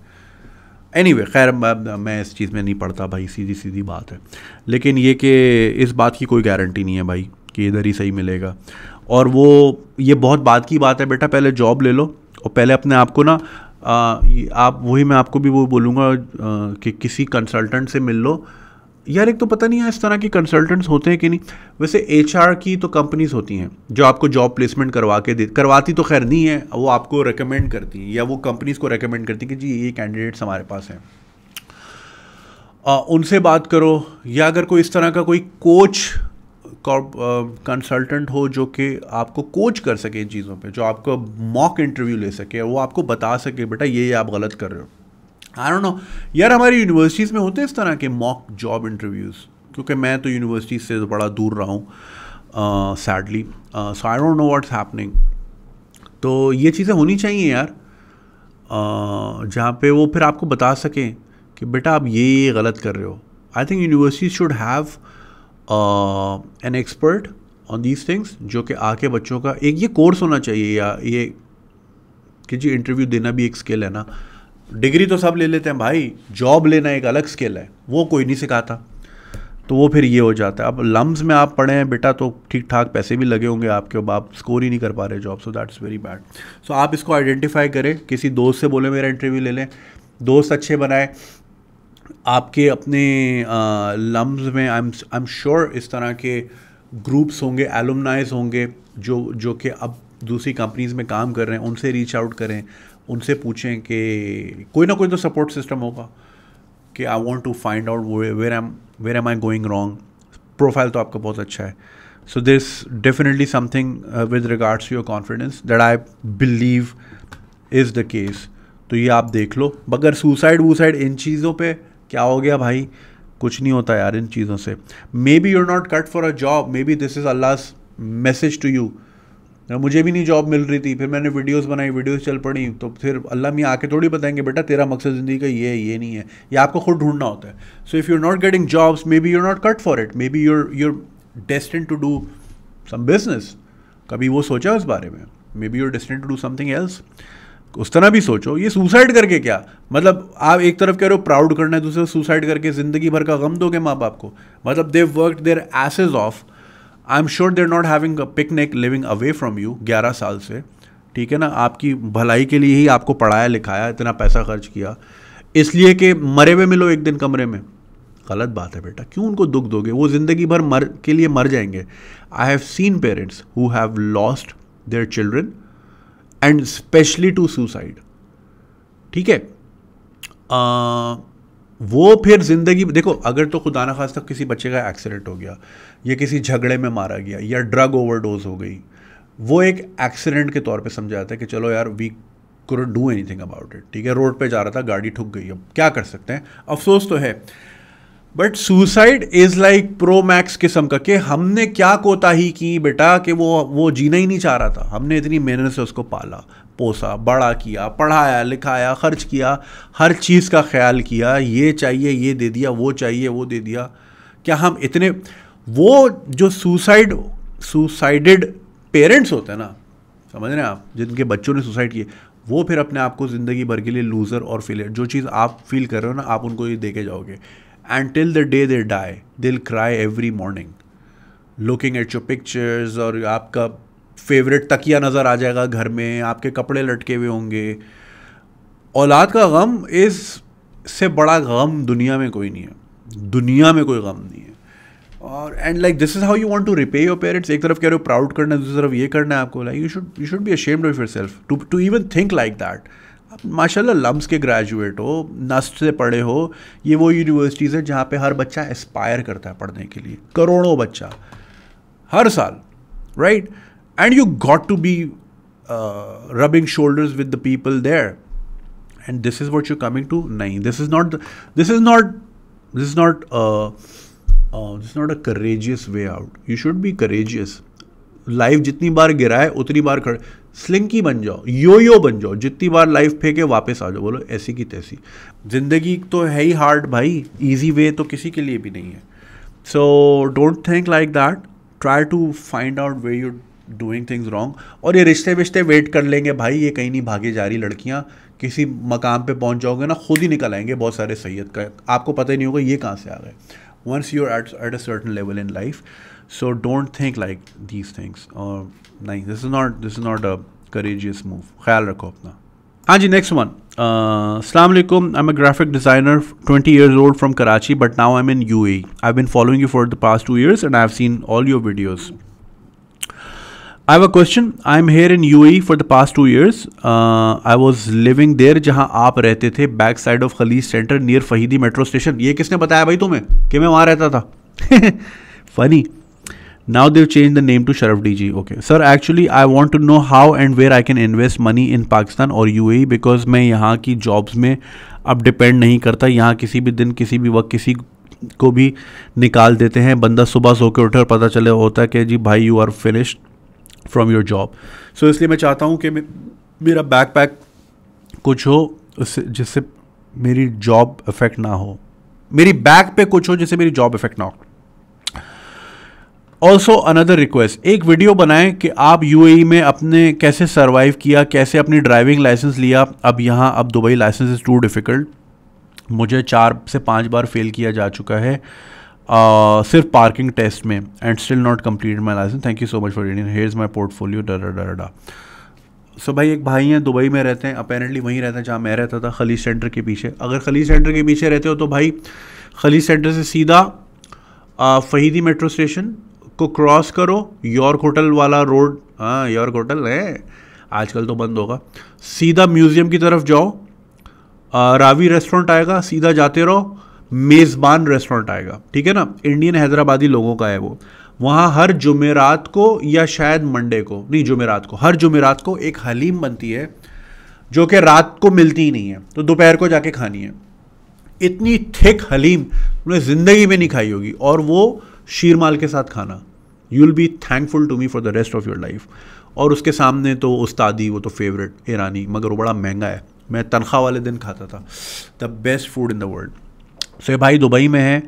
एनीवे खैर, मैं इस चीज़ में नहीं पढ़ता भाई, सीधी सीधी बात है. लेकिन ये कि इस बात की कोई गारंटी नहीं है भाई कि इधर ही सही मिलेगा. और वो ये बहुत बात की बात है बेटा, पहले जॉब ले लो और पहले अपने आप को ना आप वही, मैं आपको भी वो बोलूँगा कि किसी कंसल्टेंट से मिल लो यार. एक तो पता नहीं है इस तरह के कंसल्टेंट्स होते हैं कि नहीं. वैसे HR की तो कंपनीज होती हैं जो आपको जॉब प्लेसमेंट करवाती तो खैर नहीं है, वो आपको रेकमेंड करती हैं, या वो कंपनीज को रेकमेंड करती हैं कि जी ये कैंडिडेट्स हमारे पास हैं, उनसे बात करो. या अगर कोई इस तरह का कोई कोच कंसल्टेंट हो जो कि आपको कोच कर सके इन चीज़ों पे, जो आपको मॉक इंटरव्यू ले सके, वो आपको बता सके बेटा ये आप गलत कर रहे हो. आई डोंट नो यार, हमारी यूनिवर्सिटीज़ में होते हैं इस तरह के मॉक जॉब इंटरव्यूज़, क्योंकि मैं तो यूनिवर्सिटी से बड़ा दूर रहा हूँ sadly. So I don't know what's happening. तो ये चीज़ें होनी चाहिए यार, जहाँ पे वो फिर आपको बता सकें कि बेटा आप ये गलत कर रहे हो. I think university should have an expert on these things, जो कि आके बच्चों का एक ये कोर्स होना चाहिए, या ये कि जी इंटरव्यू देना भी एक स्किल है ना. डिग्री तो सब ले लेते हैं भाई, जॉब लेना एक अलग स्किल है, वो कोई नहीं सिखाता। तो वो फिर ये हो जाता है। अब लम्स में आप पढ़े हैं बेटा तो ठीक ठाक पैसे भी लगे होंगे आपके, अब आप स्कोर ही नहीं कर पा रहे job, so that's very bad. So आप इसको आइडेंटिफाई करें, किसी दोस्त से बोले मेरा इंटरव्यू ले लें, दोस्त अच्छे बनाए आपके अपने लम्स में। आई एम श्योर इस तरह के ग्रुप्स होंगे, एलुमनाइज होंगे जो कि अब दूसरी कंपनीज़ में काम कर रहे हैं, उनसे रीच आउट करें, उनसे पूछें कि कोई ना कोई तो सपोर्ट सिस्टम होगा कि I want to find out where am I going wrong. Profile तो आपका बहुत अच्छा है, so this definitely something with regards to your confidence that I believe is the case. तो ये आप देख लो। मगर सुसाइड इन चीज़ों पे क्या हो गया भाई, कुछ नहीं होता यार इन चीज़ों से। Maybe you're not cut for a job, maybe this is Allah's message to you. मुझे भी नहीं जॉब मिल रही थी, फिर मैंने वीडियोस बनाई, वीडियोस चल पड़ी, तो फिर अल्लाह मियाँ आके थोड़ी बताएंगे बेटा तेरा मकसद ज़िंदगी का ये नहीं है, ये आपको खुद ढूंढना होता है। So if you are not getting jobs, maybe you're not cut for it, maybe you're destined to do some business. कभी वो सोचा उस बारे में? Maybe you're destined to do something else. उस तरह भी सोचो। ये सुसाइड करके क्या मतलब, आप एक तरफ कह रहे हो प्राउड करना है, दूसरे सुसाइड करके ज़िंदगी भर का गम दोगे माँ बाप को। मतलब they worked their asses of, I am sure there not having a picnic living away from you 11 साल से, ठीक है ना। आपकी भलाई के लिए ही आपको पढ़ाया लिखाया, इतना पैसा खर्च किया, इसलिए कि मरे हुए मिलो एक दिन कमरे में। गलत बात है बेटा, क्यों उनको दुख दोगे? वो ज़िंदगी भर के लिए मर जाएंगे। I have seen parents who have lost their children and specially to suicide, ठीक है। वो फिर ज़िंदगी देखो, अगर तो खुदा न खास्ता किसी बच्चे का एक्सीडेंट हो गया या किसी झगड़े में मारा गया या ड्रग ओवरडोज हो गई, वो एक एक्सीडेंट के तौर पे समझा जाता है कि चलो यार we couldn't do anything about it, ठीक है। रोड पे जा रहा था, गाड़ी ठुक गई, अब क्या कर सकते हैं, अफसोस तो है। But suicide is like pro max किस्म का, कि हमने क्या कोताही की बेटा कि वो जीना ही नहीं चाह रहा था, हमने इतनी मेहनत से उसको पाला पोसा, बड़ा किया, पढ़ाया लिखाया, खर्च किया, हर चीज़ का ख्याल किया, ये चाहिए ये दे दिया, वो चाहिए वो दे दिया। क्या हम इतने, वो जो सुसाइडेड पेरेंट्स होते हैं ना, समझ रहे हैं आप, जिनके बच्चों ने सुसाइड किए, वो फिर अपने आप को ज़िंदगी भर के लिए लूज़र और फेलियर, जो चीज़ आप फील कर रहे हो ना, आप उनको ये देके जाओगे। And till the day they die they will cry every morning looking at your pictures, और आपका फेवरेट तकिया नज़र आ जाएगा घर में, आपके कपड़े लटके हुए होंगे। औलाद का गम इससे बड़ा गम दुनिया में कोई नहीं है, दुनिया में कोई गम नहीं है। और and like this is how you want to repay your parents. एक तरफ कह रहे हो प्राउड करना है, दूसरी तरफ ये करना है आपको। Like you should be ashamed of yourself to even think like that. आप माशाल्लाह लम्स के ग्रेजुएट हो, नस्ट से पढ़े हो, ये वो यूनिवर्सिटीज़ है जहाँ पे हर बच्चा एस्पायर करता है पढ़ने के लिए, करोड़ों बच्चा हर साल, right. And you got to be rubbing shoulders with the people there, and this is what you're coming to. Nahin, this is not a courageous way out. You should be courageous. Life जितनी बार गिराए उतनी बार खड़े, slinky बन जाओ, यो बन जाओ, जितनी बार life फेंके वापस आ जाओ, बोलो ऐसी की तैसी। जिंदगी तो है ही हार्ड भाई, इजी वे तो किसी के लिए भी नहीं है। So don't think like that, try to find out way you doing things wrong. और ये रिश्ते विश्ते वेट कर लेंगे भाई, ये कहीं नहीं भागे जा रही लड़कियां। किसी मकाम पे पहुंच जाओगे ना, खुद ही निकल आएंगे बहुत सारे सैयद का, आपको पता ही नहीं होगा ये कहाँ से आ गए। Once you are at a certain level in life, so don't think like these things. और नहीं, this is not a courageous move. ख्याल रखो अपना। हाँ जी, नेक्स्ट वन। अस्सलाम वालेकुम, I am a graphic designer 20 years old from Karachi, but now I'm in UAE. I've been following you for the past 2 years and I've seen all your videos. I have a question. I'm here in UAE for the past 2 years. I was living there जहाँ आप रहते थे, back side of Khaleej centre near Fahidi metro station. ये किसने बताया भाई तुम्हें कि मैं वहाँ रहता था? Funny. Now they've changed the name to Sharaf DG. Okay. Sir, actually I want to know how and where I can invest money in Pakistan or UAE because मैं यहाँ की jobs में अब डिपेंड नहीं करता। यहाँ किसी भी दिन किसी भी वक्त किसी को भी निकाल देते हैं। बंदा सुबह सो के उठे और पता चले होता है कि जी भाई you are finished from your job. So इसलिए मैं चाहता हूँ कि मेरा बैकपैक कुछ हो उससे जिससे मेरी जॉब इफेक्ट ना हो, मेरी बैक पे कुछ हो जिससे मेरी जॉब इफेक्ट ना हो। ऑल्सो अनदर रिक्वेस्ट, एक वीडियो बनाएं कि आप यूएई में अपने कैसे सरवाइव किया, कैसे अपनी ड्राइविंग लाइसेंस लिया। अब Dubai licence is too difficult, मुझे 4 से 5 बार फेल किया जा चुका है सिर्फ पार्किंग टेस्ट में, and still not completed my licence, thank you so much for reading, here is my portfolio डा। सो भाई एक भाई हैं दुबई में रहते हैं, अपेरेंटली वहीं रहते हैं जहाँ मैं रहता था, खलीज सेंटर के पीछे। अगर खलीज सेंटर के पीछे रहते हो तो भाई खलीज सेंटर से सीधा फहीदी मेट्रो स्टेशन को क्रॉस करो, यॉर्क होटल वाला रोड, हाँ यॉर्क होटल है, आजकल तो बंद होगा, सीधा म्यूज़ियम की तरफ जाओ, रावी रेस्टोरेंट आएगा, सीधा जाते रहो, मेज़बान रेस्टोरेंट आएगा, ठीक है ना, इंडियन हैदराबादी लोगों का है वो। वहाँ हर जुमेरात को या शायद मंडे को, नहीं जुमेरात को, हर जुमेरात को एक हलीम बनती है जो कि रात को मिलती ही नहीं है, तो दोपहर को जाके खानी है। इतनी थिक हलीम तुमने ज़िंदगी में नहीं खाई होगी, और वो शीरमाल के साथ खाना, you will be thankful to me for the rest of your life. और उसके सामने तो उस्तादी, वो तो फेवरेट ईरानी, मगर वो बड़ा महंगा है, मैं तनख्वाह वाले दिन खाता था, the best food in the world. So ये भाई दुबई में है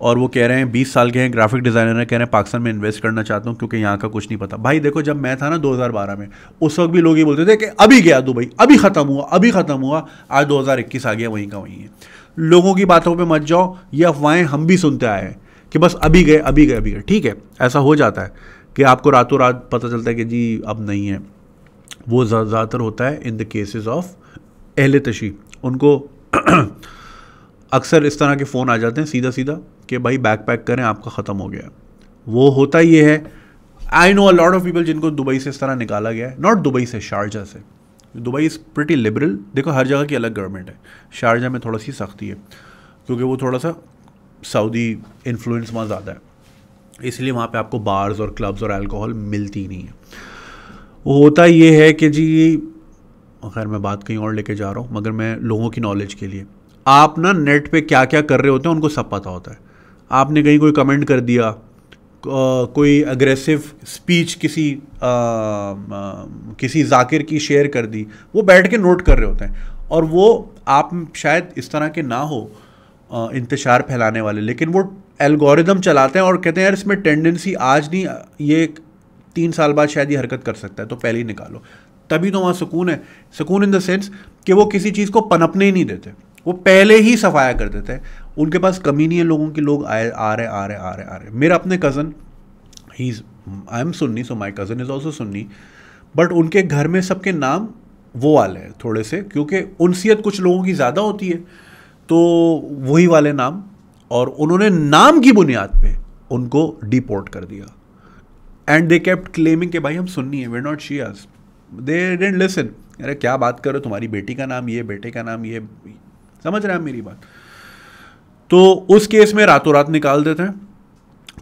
और वो कह रहे हैं 20 साल के हैं, ग्राफिक डिज़ाइनर हैं, कह रहे हैं पाकिस्तान में इन्वेस्ट करना चाहता हूँ क्योंकि यहाँ का कुछ नहीं पता। भाई देखो, जब मैं था ना 2012 में, उस वक्त भी लोग ये बोलते थे कि अभी गया दुबई, अभी ख़त्म हुआ, अभी ख़त्म हुआ, आज 2021 आ गया, वहीं का वहीं है। लोगों की बातों पे मत जाओ, ये अफवाहें हम भी सुनते आए हैं कि बस अभी गए अभी गए अभी गए, ठीक है, ऐसा हो जाता है कि आपको रातों रात पता चलता है कि जी अब नहीं है। वो ज़्यादातर होता है इन द केसेस ऑफ अहले तशी, उनको अक्सर इस तरह के फ़ोन आ जाते हैं सीधा सीधा कि भाई बैक पैक करें, आपका ख़त्म हो गया। वो होता ये है, I know a lot of people जिनको दुबई से इस तरह निकाला गया है, नॉट दुबई से, शारजा से। दुबई इज़ प्रिटी लिबरल, देखो हर जगह की अलग गवर्नमेंट है, शारजा में थोड़ा सी सख्ती है क्योंकि वो थोड़ा सा सऊदी इन्फ्लुएंस वहाँ ज़्यादा है, इसलिए वहाँ पे आपको बार्स और क्लब्स और अल्कोहल मिलती ही नहीं है। वो होता ये है कि जी, खैर मैं बात कहीं और लेके जा रहा हूँ, मगर मैं लोगों की नॉलेज के लिए, आप ना नेट पे क्या क्या कर रहे होते हैं उनको सब पता होता है। आपने कहीं कोई कमेंट कर दिया, कोई अग्रेसिव स्पीच किसी जाकिर की शेयर कर दी, वो बैठ के नोट कर रहे होते हैं, और वो आप शायद इस तरह के ना हो इंतशार फैलाने वाले, लेकिन वो एल्गोरिदम चलाते हैं और कहते हैं यार इसमें टेंडेंसी आज नहीं, ये 3 साल बाद शायद ये हरकत कर सकता है, तो पहले ही निकालो। तभी तो वहाँ सुकून है, सुकून इन द सेंस कि वो किसी चीज़ को पनपने ही नहीं देते, वो पहले ही सफाया कर देते हैं। उनके पास कमी नहीं है लोगों की, लोग आ रहे। मेरा अपने cousin, I am Sunni, so my cousin is also Sunni, but उनके घर में सबके नाम वो वाले हैं थोड़े से, क्योंकि उनसियत कुछ लोगों की ज़्यादा होती है, तो वही वाले नाम, और उन्होंने नाम की बुनियाद पे उनको डिपोर्ट कर दिया। एंड दे केप्ट क्लेमिंग कि भाई हम सुन्नी है, we are not Shias. They didn't listen, अरे क्या बात करो, तुम्हारी बेटी का नाम ये, बेटे का नाम ये, समझ रहे हैं मेरी बात। तो उस केस में रातों रात निकाल देते हैं,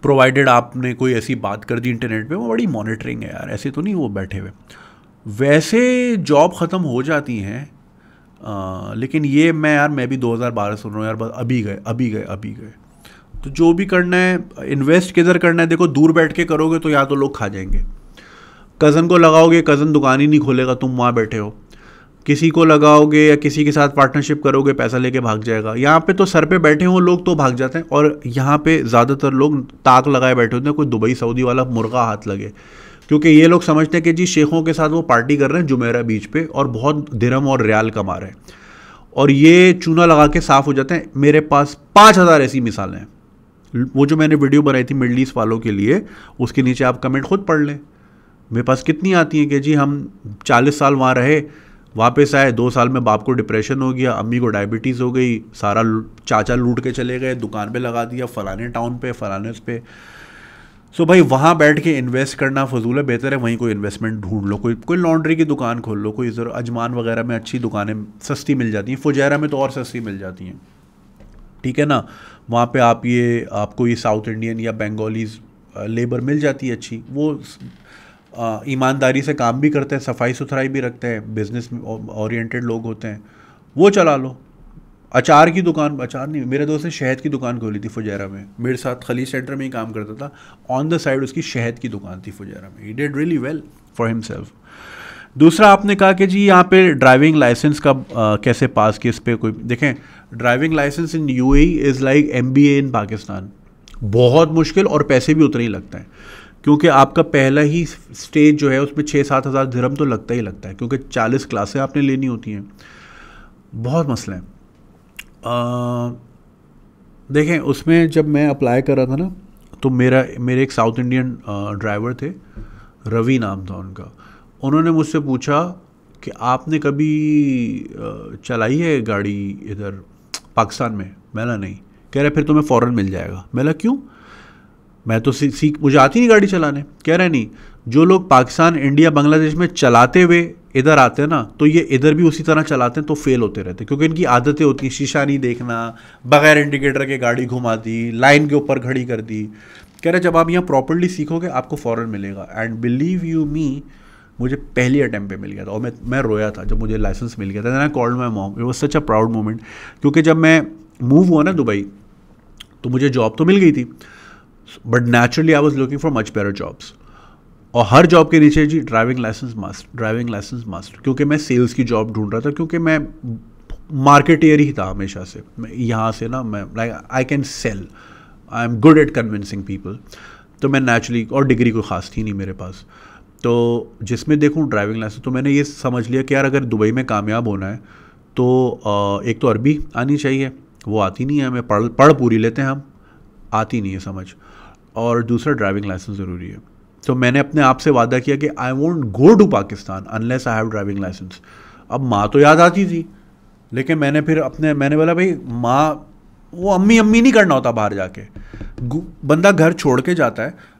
प्रोवाइडेड आपने कोई ऐसी बात कर दी इंटरनेट पे, वो बड़ी मॉनिटरिंग है यार, ऐसे तो नहीं वो बैठे हुए। वैसे जॉब ख़त्म हो जाती हैं, लेकिन ये मैं भी 2012 सुन रहा हूँ यार, बस अभी गए। तो जो भी करना है, इन्वेस्ट किधर करना है, देखो दूर बैठ के करोगे तो या तो लोग खा जाएंगे, कज़न को लगाओगे, कज़न दुकान ही नहीं खोलेगा, तुम वहाँ बैठे हो, किसी को लगाओगे या किसी के साथ पार्टनरशिप करोगे, पैसा लेके भाग जाएगा। यहाँ पे तो सर पे बैठे हुए लोग तो भाग जाते हैं, और यहाँ पे ज़्यादातर लोग ताक लगाए बैठे होते हैं, कोई दुबई सऊदी वाला मुर्गा हाथ लगे, क्योंकि ये लोग समझते हैं कि जी शेखों के साथ वो पार्टी कर रहे हैं जुमेरा बीच पे और बहुत दिरहम और रियाल कमा रहे हैं, और ये चूना लगा के साफ़ हो जाते हैं। मेरे पास 5000 ऐसी मिसालें हैं। वो जो मैंने वीडियो बनाई थी मिडल ईस्ट वालों के लिए, उसके नीचे आप कमेंट खुद पढ़ लें। मेरे पास कितनी आती हैं कि जी हम 40 साल वहाँ रहे, वापस आए, 2 साल में बाप को डिप्रेशन हो गया, अम्मी को डायबिटीज़ हो गई, सारा चाचा लूट के चले गए, दुकान पे लगा दिया फलाने टाउन पे, फलाने उस पे। सो भाई वहाँ बैठ के इन्वेस्ट करना फजूल है, बेहतर है वहीं कोई इन्वेस्टमेंट ढूंढ लो, कोई लॉन्ड्री की दुकान खोल लो, कोई इधर अजमान वगैरह में अच्छी दुकानें सस्ती मिल जाती हैं, फुजैरा में तो और सस्ती मिल जाती हैं, ठीक है ना। वहाँ पे आपको ये साउथ इंडियन या बंगालीज लेबर मिल जाती है अच्छी, वो ईमानदारी से काम भी करते हैं, सफाई सुथराई भी रखते हैं, बिजनेस ओरिएंटेड लोग होते हैं, वो चला लो। अचार की दुकान, अचार नहीं, मेरे दोस्त ने शहद की दुकान खोली थी फुजैरा में, मेरे साथ खलीज सेंटर में ही काम करता था, ऑन द साइड उसकी शहद की दुकान थी फुजैरा में। He did really well for himself. दूसरा आपने कहा कि जी यहाँ पे ड्राइविंग लाइसेंस का कैसे पास किया, इस पर कोई देखें, driving licence in UAE is like MBA in Pakistan. बहुत मुश्किल, और पैसे भी उतने ही लगता है, क्योंकि आपका पहला ही स्टेज जो है उसमें 6-7 हज़ार दिरहम तो लगता ही लगता है, क्योंकि 40 क्लासें आपने लेनी होती हैं। बहुत मसला है। देखें, उसमें जब मैं अप्लाई कर रहा था ना, तो मेरे एक साउथ इंडियन ड्राइवर थे, रवि नाम था उनका। उन्होंने मुझसे पूछा कि आपने कभी चलाई है गाड़ी इधर पाकिस्तान में? मैंने नहीं। कह रहा फिर तुम्हें फ़ौरन मिल जाएगा। मैंने क्यों? मैं तो सीख मुझे आती नहीं गाड़ी चलाने। कह रहा नहीं, जो लोग पाकिस्तान, इंडिया, बांग्लादेश में चलाते हुए इधर आते हैं ना, तो ये इधर भी उसी तरह चलाते हैं तो फेल होते रहते हैं, क्योंकि इनकी आदतें होती हैं, शीशा नहीं देखना, बगैर इंडिकेटर के गाड़ी घुमा दी, लाइन के ऊपर खड़ी कर दी। कह रहे जब आप यहाँ प्रॉपरली सीखोगे आपको फ़ौरन मिलेगा। एंड बिलीव यू मी, मुझे पहली अटैम्प्ट पे मिल गया था, और मैं रोया था जब मुझे लाइसेंस मिल गया था। I called my mom, it was such a proud moment, क्योंकि जब मैं मूव हुआ ना दुबई, तो मुझे जॉब तो मिल गई थी, but naturally I was looking for much better jobs. और हर जॉब के नीचे जी ड्राइविंग लाइसेंस मस्ट, क्योंकि मैं सेल्स की जॉब ढूंढ रहा था, क्योंकि मैं मार्केटियर ही था हमेशा से। मैं यहाँ से ना, मैं like I can sell, I am good at convincing people. तो मैं नेचुरली, और डिग्री कोई ख़ास थी नहीं मेरे पास, तो जिसमें देखूँ ड्राइविंग लाइसेंस, तो मैंने ये समझ लिया कि यार अगर दुबई में कामयाब होना है तो एक तो अरबी आनी चाहिए, वो आती नहीं है, हमें पढ़ पूरी लेते हैं हम, आती नहीं है समझ, और दूसरा ड्राइविंग लाइसेंस ज़रूरी है। तो मैंने अपने आप से वादा किया कि I won't go to Pakistan unless I have driving licence. अब माँ तो याद आती थी, लेकिन मैंने बोला भाई माँ, वो अम्मी नहीं करना होता बाहर जाके, बंदा घर छोड़ के जाता है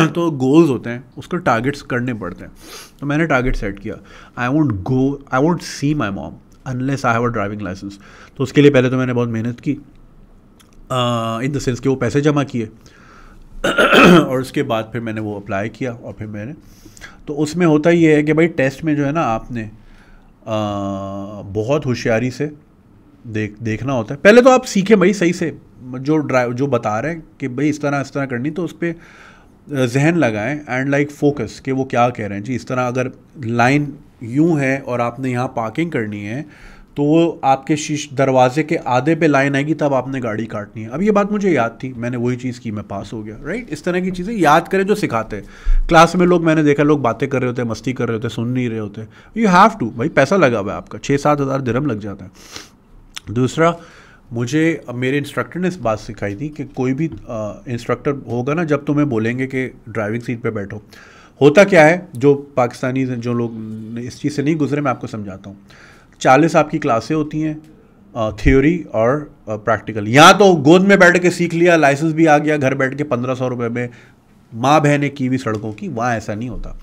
तो गोल्स होते हैं, उसको टारगेट्स करने पड़ते हैं। तो मैंने टारगेट सेट किया, I won't see my mom unless I have a driving licence. तो उसके लिए पहले तो मैंने बहुत मेहनत की, इन द सेंस कि वो पैसे जमा किए और उसके बाद फिर मैंने वो अप्लाई किया, और फिर मैंने, तो उसमें होता ये है कि भाई टेस्ट में जो है ना, आपने बहुत होशियारी से देखना होता है। पहले तो आप सीखें भाई सही से, जो बता रहे हैं कि भाई इस तरह करनी, तो उस पर जहन लगाएं एंड लाइक फोकस कि वो क्या कह रहे हैं जी। इस तरह अगर लाइन यूं है और आपने यहाँ पार्किंग करनी है, तो वो आपके दरवाजे के आधे पे लाइन आएगी, तब आपने गाड़ी काटनी है। अब ये बात मुझे याद थी, मैंने वही चीज़ की, मैं पास हो गया। राइट, इस तरह की चीज़ें याद करें जो सिखाते हैं। क्लास में मैंने देखा लोग बातें कर रहे होते हैं, मस्ती कर रहे होते हैं, सुन नहीं रहे होते। यू हैव टू, भाई पैसा लगा हुआ है आपका, 6-7 हज़ार दिरहम लग जाता है। दूसरा, मुझे मेरे इंस्ट्रक्टर ने इस बात सिखाई थी कि कोई भी इंस्ट्रक्टर होगा ना, जब तुम्हें बोलेंगे कि ड्राइविंग सीट पे बैठो, होता क्या है, जो पाकिस्तानी जो लोग इस चीज़ से नहीं गुजरे, मैं आपको समझाता हूँ। 40 आपकी क्लासें होती हैं, थ्योरी और प्रैक्टिकल। यहाँ तो गोद में बैठ के सीख लिया, लाइसेंस भी आ गया, घर बैठ के 1500 रुपये में माँ बहनें की भी सड़कों की, वहाँ ऐसा नहीं होता।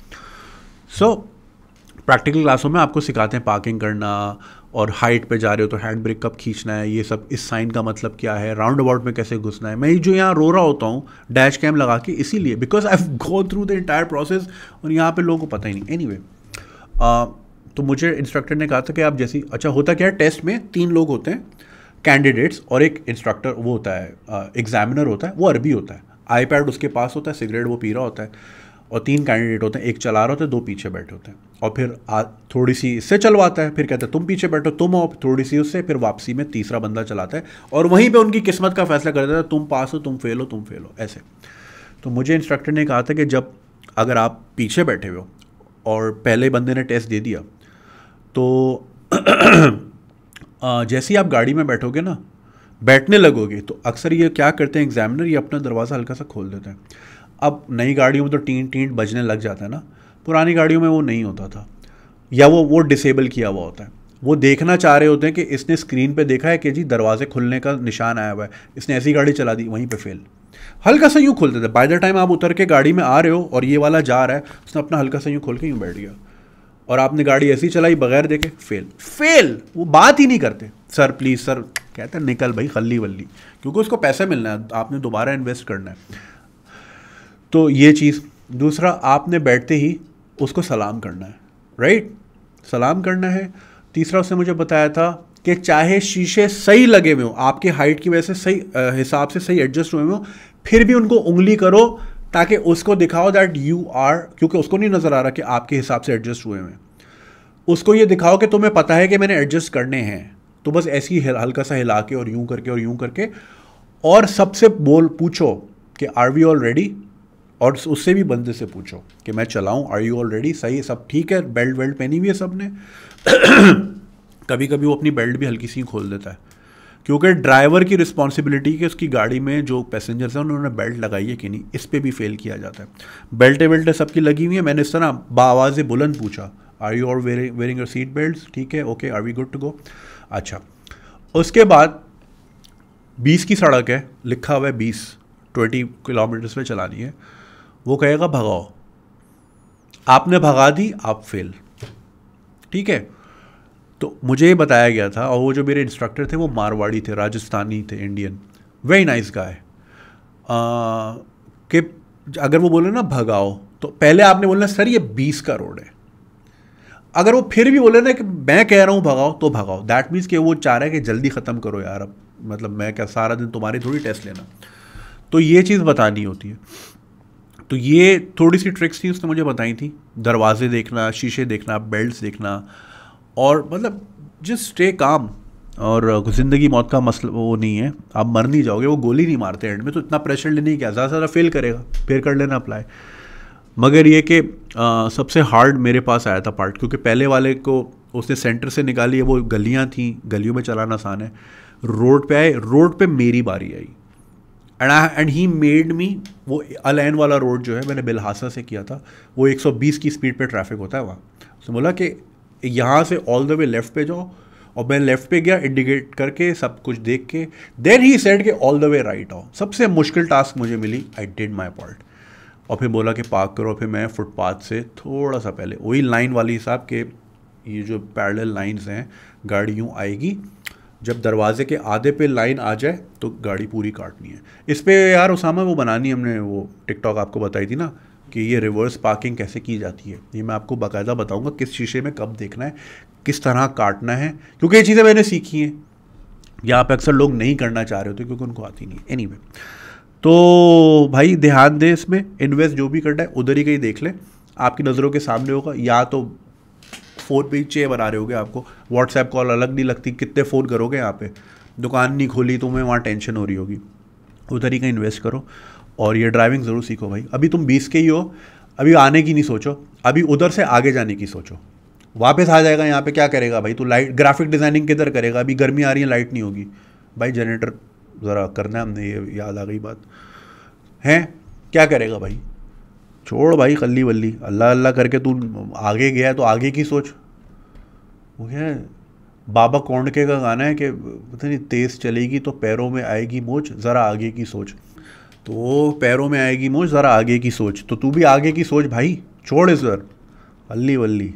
सो प्रैक्टिकल क्लासों में आपको सिखाते हैं पार्किंग करना, और हाइट पे जा रहे हो तो हैंड ब्रेक कब खींचना है, ये सब, इस साइन का मतलब क्या है, राउंड अबाउट में कैसे घुसना है। मैं जो यहाँ रो रहा होता हूँ डैश कैम लगा के, इसीलिए because I have go through the entire process, और यहाँ पे लोगों को पता ही नहीं। एनीवे, तो मुझे इंस्ट्रक्टर ने कहा था कि आप जैसी, अच्छा होता क्या है, टेस्ट में 3 लोग होते हैं, कैंडिडेट्स, और एक इंस्ट्रक्टर, वो होता है एग्जामिनर होता है, वो अरबी होता है, आईपैड उसके पास होता है, सिगरेट वो पी रहा होता है, और 3 कैंडिडेट होते हैं, एक चला रहा होता है, 2 पीछे बैठे होते हैं, और फिर थोड़ी सी इससे चलवाता है, फिर कहते हैं तुम पीछे बैठो, तुम आओ, थोड़ी सी उससे, फिर वापसी में तीसरा बंदा चलाता है, और वहीं पे उनकी किस्मत का फैसला कर देता है, तुम पास हो, तुम फेल हो, ऐसे। तो मुझे इंस्ट्रक्टर ने कहा था कि जब अगर आप पीछे बैठे हुए हो और पहले बंदे ने टेस्ट दे दिया, तो जैसे ही आप गाड़ी में बैठोगे ना, बैठने लगोगे, तो अक्सर ये क्या करते हैं एग्जामिनर, ये अपना दरवाज़ा हल्का सा खोल देते हैं। अब नई गाड़ियों में तो टींट बजने लग जाता है ना, पुरानी गाड़ियों में वो नहीं होता था, या वो डिसेबल किया हुआ होता है। वो देखना चाह रहे होते हैं कि इसने स्क्रीन पे देखा है कि जी दरवाजे खुलने का निशान आया हुआ है, इसने ऐसी गाड़ी चला दी, वहीं पे फेल। हल्का सा यूँ खोल देते, बाय द टाइम आप उतर के गाड़ी में आ रहे हो और ये वाला जा रहा है, उसने अपना हल्का सा यूँ खोल के यूँ बैठ गया, और आपने गाड़ी ऐसी चलाई बगैर देखे, फेल। वो बात ही नहीं करते, सर प्लीज़ सर, कहते हैं निकल भाई खल्ली वल्ली, क्योंकि उसको पैसा मिलना है, आपने दोबारा इन्वेस्ट करना है। तो ये चीज़। दूसरा, आपने बैठते ही उसको सलाम करना है, राइट, सलाम करना है। तीसरा, उसने मुझे बताया था कि चाहे शीशे सही लगे हुए हो, आपके हाइट की वजह से सही हिसाब से सही एडजस्ट हुए हो, फिर भी उनको उंगली करो, ताकि उसको दिखाओ दैट यू आर, क्योंकि उसको नहीं नज़र आ रहा कि आपके हिसाब से एडजस्ट हुए हैं, उसको ये दिखाओ कि तुम्हें पता है कि मैंने एडजस्ट करने हैं। तो बस ऐसे ही हल्का सा हिला के और यूं करके और यूं करके, और सबसे पूछो कि आर वी ऑल रेडी, और उससे भी बंदे से पूछो कि मैं चलाऊं, आर यू ऑल रेडी, सही सब ठीक है, बेल्ट वेल्ट पहनी हुई है सब ने। कभी कभी वो अपनी बेल्ट भी हल्की सी खोल देता है, क्योंकि ड्राइवर की रिस्पॉन्सिबिलिटी कि उसकी गाड़ी में जो पैसेंजर्स हैं उन्होंने बेल्ट लगाई है कि नहीं, इस पर भी फेल किया जाता है। बेल्टें सबकी लगी हुई है, मैंने इस तरह बाआवाज़ बुलंद पूछा, are you all wearing your seat belt, ठीक है, okay, are we good to go. अच्छा, उसके बाद 20 की सड़क है, लिखा हुआ है 20 किलोमीटर्स पे चलानी है, वो कहेगा भगाओ, आपने भगा दी, आप फेल, ठीक है। तो मुझे ये बताया गया था, और वो जो मेरे इंस्ट्रक्टर थे वो मारवाड़ी थे, राजस्थानी थे, इंडियन, वेरी नाइस गाय, कि अगर वो बोले ना भगाओ, तो पहले आपने बोलना सर ये 20 का रोड है। अगर वो फिर भी बोले ना कि मैं कह रहा हूँ भगाओ, तो भगाओ, दैट मीन्स कि वो चाह रहा है कि जल्दी ख़त्म करो यार, अब मतलब मैं क्या सारा दिन तुम्हारी थोड़ी टेस्ट लेना। तो ये चीज़ बतानी होती है। तो ये थोड़ी सी ट्रिक्स थी उसने मुझे बताई थी, दरवाजे देखना, शीशे देखना, बेल्ट्स देखना, और मतलब जस्ट स्टे काम। और ज़िंदगी मौत का मसला वो नहीं है, आप मर नहीं जाओगे, वो गोली नहीं मारते एंड में, तो इतना प्रेशर लेने की क्या, ज़्यादा से ज़्यादा फेल करेगा, फिर कर लेना अप्लाई। मगर ये कि सबसे हार्ड मेरे पास आया था पार्ट, क्योंकि पहले वाले को उसने सेंटर से निकाली है, वो गलियाँ थी, गलियों में चलाना आसान है। रोड पे आए, रोड पे मेरी बारी आई, एंड ही मेड मी, वो अलैन वाला रोड जो है मैंने बिलहासा से किया था, वो 120 की स्पीड पे ट्रैफिक होता है वहाँ। उसने बोला कि यहाँ से ऑल द वे लेफ़्ट पे जाओ, और मैं लेफ़्ट पे गया इंडिकेट करके सब कुछ देख के, देन ही सेड कि ऑल द वे राइट आओ। सबसे मुश्किल टास्क मुझे मिली, आई डिड माई पार्ट। और फिर बोला कि पार्क करो, फिर मैं फुटपाथ से थोड़ा सा पहले, वही लाइन वाली हिसाब के, ये जो पैरेलल लाइंस हैं, गाड़ी यूँ आएगी, जब दरवाजे के आधे पे लाइन आ जाए तो गाड़ी पूरी काटनी है। इस पे यार उसामा वो बनानी, हमने वो टिकटॉक आपको बताई थी ना कि ये रिवर्स पार्किंग कैसे की जाती है, ये मैं आपको बाकायदा बताऊंगा, किस शीशे में कब देखना है, किस तरह काटना है, क्योंकि ये चीज़ें मैंने सीखी हैं, यहाँ पे अक्सर लोग नहीं करना चाह रहे होते क्योंकि उनको आती नहीं। एनीवे, तो भाई ध्यान दें इसमें, इन्वेस्ट जो भी करना है उधर ही कहीं देख लें, आपकी नज़रों के सामने होगा, या तो फ़ोन पे ही चे बना रहे होगे, आपको व्हाट्सएप कॉल अलग नहीं लगती, कितने फ़ोन करोगे, यहाँ पे दुकान नहीं खोली तुम्हें, वहाँ टेंशन हो रही होगी, उधर ही कहीं इन्वेस्ट करो। और ये ड्राइविंग ज़रूर सीखो भाई, अभी तुम 20 के ही हो, अभी आने की नहीं सोचो, अभी उधर से आगे जाने की सोचो, वापस आ जाएगा यहाँ पे क्या करेगा भाई, तू लाइट ग्राफिक डिज़ाइनिंग किधर करेगा, अभी गर्मी आ रही है लाइट नहीं होगी भाई, जनरेटर ज़रा करना है हमने, ये याद आ गई बात है, क्या करेगा भाई, छोड़ भाई कल्ली वल्ली, अल्लाह अल्लाह करके तू आगे गया तो आगे की सोच। वो क्या है, बाबा कौंडके का गाना है कि पता नहीं तेज़ चलेगी तो पैरों में आएगी मोच, ज़रा आगे की सोच, तो पैरों में आएगी मोच, ज़रा आगे की सोच, तो तू भी आगे की सोच भाई, छोड़ इस बार अल्ली वल्ली।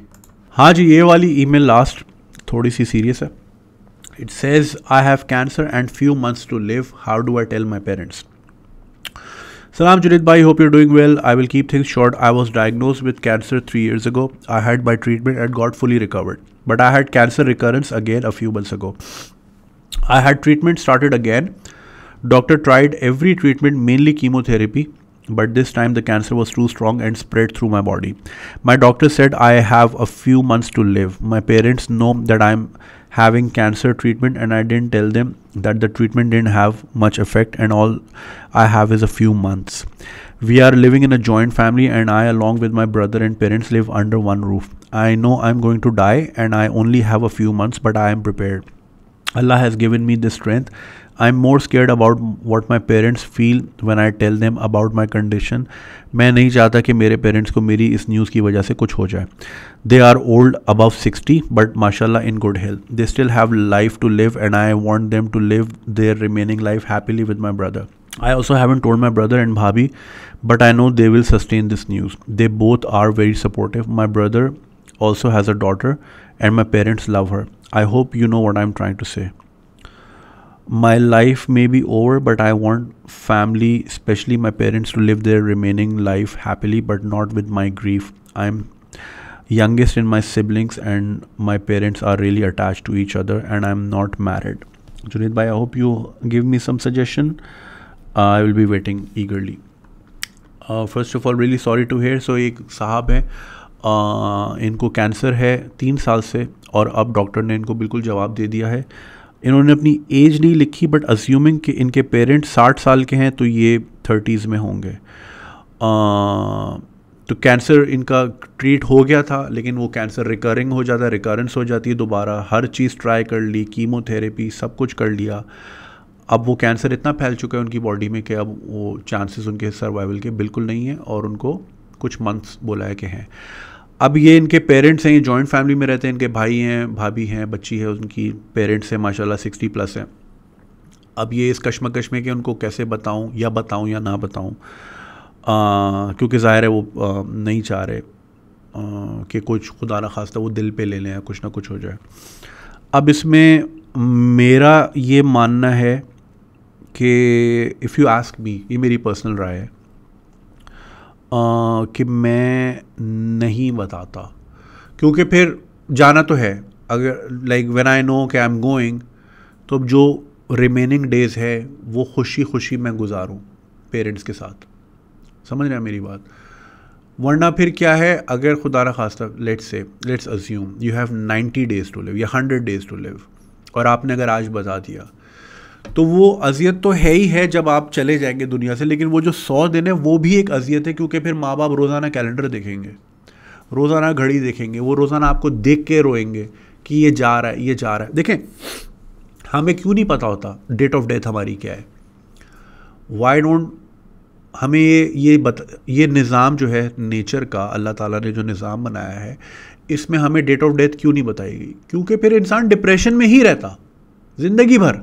हाँ जी, ये वाली ईमेल लास्ट थोड़ी सी सीरियस है। It says I have cancer and few months to live, how do I tell my parents. Salam Junaid bhai, hope you're doing well. I will keep things short. I was diagnosed with cancer 3 years ago. I had my treatment and got fully recovered. But I had cancer recurrence again a few months ago. I had treatment started again. Doctor tried every treatment, mainly chemotherapy. But this time the cancer was too strong and spread through my body. My doctor said I have a few months to live. My parents know that I'm having cancer treatment and I didn't tell them that the treatment didn't have much effect and all I have is a few months. We are living in a joint family and I along with my brother and parents live under one roof. I know I'm going to die and I only have a few months, but I am prepared. Allah has given me this strength. I'm more scared about what my parents feel when I tell them about my condition. मैं नहीं चाहता कि मेरे parents को मेरी इस news की वजह से कुछ हो जाए. They are old, above 60, but mashallah in good health. They still have life to live and I want them to live their remaining life happily with my brother. I also haven't told my brother and bhabhi, but I know they will sustain this news. They both are very supportive. My brother also has a daughter and my parents love her. I hope you know what I'm trying to say. My life may be over, but I want family, especially my parents, to live their remaining life happily, but not with my grief. I'm youngest in my siblings and my parents are really attached to each other and I'm not married. Junaid bhai, I hope you give me some suggestion. I will be waiting eagerly. First of all, really sorry to hear. So एक साहब हैं, इनको cancer है 3 साल से और अब doctor ने इनको बिल्कुल जवाब दे दिया है. इन्होंने अपनी एज नहीं लिखी, बट अज्यूमिंग कि इनके पेरेंट्स 60 साल के हैं तो ये 30s में होंगे। तो कैंसर इनका ट्रीट हो गया था, लेकिन वो कैंसर रिकरिंग हो जाता है, रिकरेंस हो जाती है दोबारा। हर चीज़ ट्राई कर ली, कीमोथेरेपी सब कुछ कर लिया। अब वो कैंसर इतना फैल चुका है उनकी बॉडी में कि अब वो चांसेस उनके सर्वाइवल के बिल्कुल नहीं है, और उनको कुछ मंथ्स बोला है कि हैं। अब ये इनके पेरेंट्स हैं, ये जॉइंट फैमिली में रहते हैं, इनके भाई हैं, भाभी हैं, बच्ची है, उनकी पेरेंट्स हैं माशाल्लाह 60+ हैं। अब ये इस कश्मकश में कि उनको कैसे बताऊं या ना बताऊं, क्योंकि ज़ाहिर है वो नहीं चाह रहे कि कुछ खुदा न खास्ता वो दिल पे ले लें या कुछ ना कुछ हो जाए। अब इसमें मेरा ये मानना है कि इफ़ यू आस्क मी, ये मेरी पर्सनल राय है कि मैं नहीं बताता, क्योंकि फिर जाना तो है। अगर लाइक व्हेन आई नो कि आई एम गोइंग, तो जो रिमेनिंग डेज़ है वो खुशी खुशी मैं गुजारूं पेरेंट्स के साथ। समझ रहे हैं मेरी बात? वरना फिर क्या है, अगर खुदा न खास्ता let's assume you have 90 days to live या 100 डेज़ टू लिव, और आपने अगर आज बता दिया, तो वो अजियत तो है ही है जब आप चले जाएंगे दुनिया से, लेकिन वो जो 100 दिन है वो भी एक अजियत है, क्योंकि फिर माँ बाप रोज़ाना कैलेंडर देखेंगे, रोज़ाना घड़ी देखेंगे, वो रोज़ाना आपको देख के रोएंगे कि ये जा रहा है, ये जा रहा है। देखें, हमें क्यों नहीं पता होता डेट ऑफ डेथ हमारी क्या है? वाई डोंट हमें ये निज़ाम जो है नेचर का, अल्लाह ताला ने जो निज़ाम बनाया है, इसमें हमें डेट ऑफ डेथ क्यों नहीं बताएगी? क्योंकि फिर इंसान डिप्रेशन में ही रहता ज़िंदगी भर।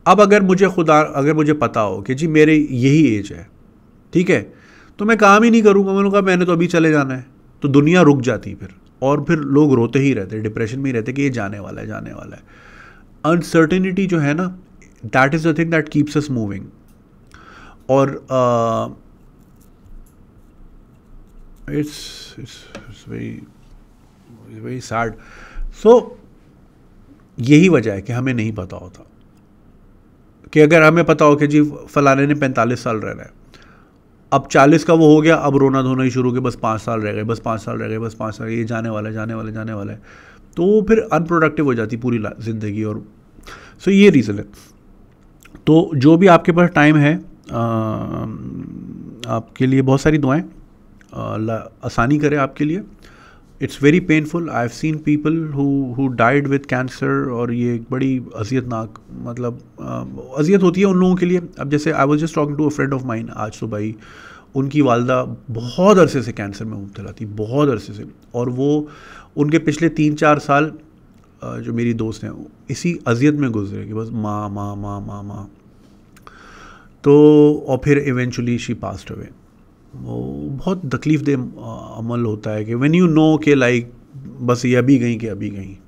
अब अगर मुझे पता हो कि जी मेरे यही एज है, ठीक है, तो मैं काम ही नहीं करूँगा। मैंने कहा मैंने तो अभी चले जाना है, तो दुनिया रुक जाती फिर, और फिर लोग रोते ही रहते, डिप्रेशन में ही रहते कि ये जाने वाला है, जाने वाला है। अनसर्टेनिटी जो है ना, that is the thing that keeps us moving. और इट्स वेरी सैड। सो यही वजह है कि हमें नहीं पता होता। कि अगर हमें पता हो कि जी फलाने ने 45 साल रहना है, अब 40 का वो हो गया, अब रोना धोना ही शुरू हो गया, बस 5 साल रह गए, बस 5 साल रह गए, बस 5 साल, ये जाने वाला है, जाने वाला है, जाने वाला है, तो फिर अनप्रोडक्टिव हो जाती पूरी ज़िंदगी। और सो ये रीज़न है। तो जो भी आपके पास टाइम है, आपके लिए बहुत सारी दुआएं, अल्लाह आसानी करे आपके लिए। It's very painful. I have seen people who died with cancer, और ये एक बड़ी अजियतनाक, मतलब अजियत होती है उन लोगों के लिए। अब जैसे I was just talking to a friend of mine आज सुबह ही, उनकी वालदा बहुत अरसे से कैंसर में मुब्तला थी, बहुत अरसे से, और वो उनके पिछले 3-4 साल जो मेरी दोस्त हैं इसी अजियत में गुजरे कि बस माँ माँ माँ माँ माँ। तो और फिर इवेंचुअली शी पास्ड अवे। वो बहुत तकलीफ़ दे अमल होता है कि व्हेन यू नो कि लाइक बस ये अभी गई कि अभी गई।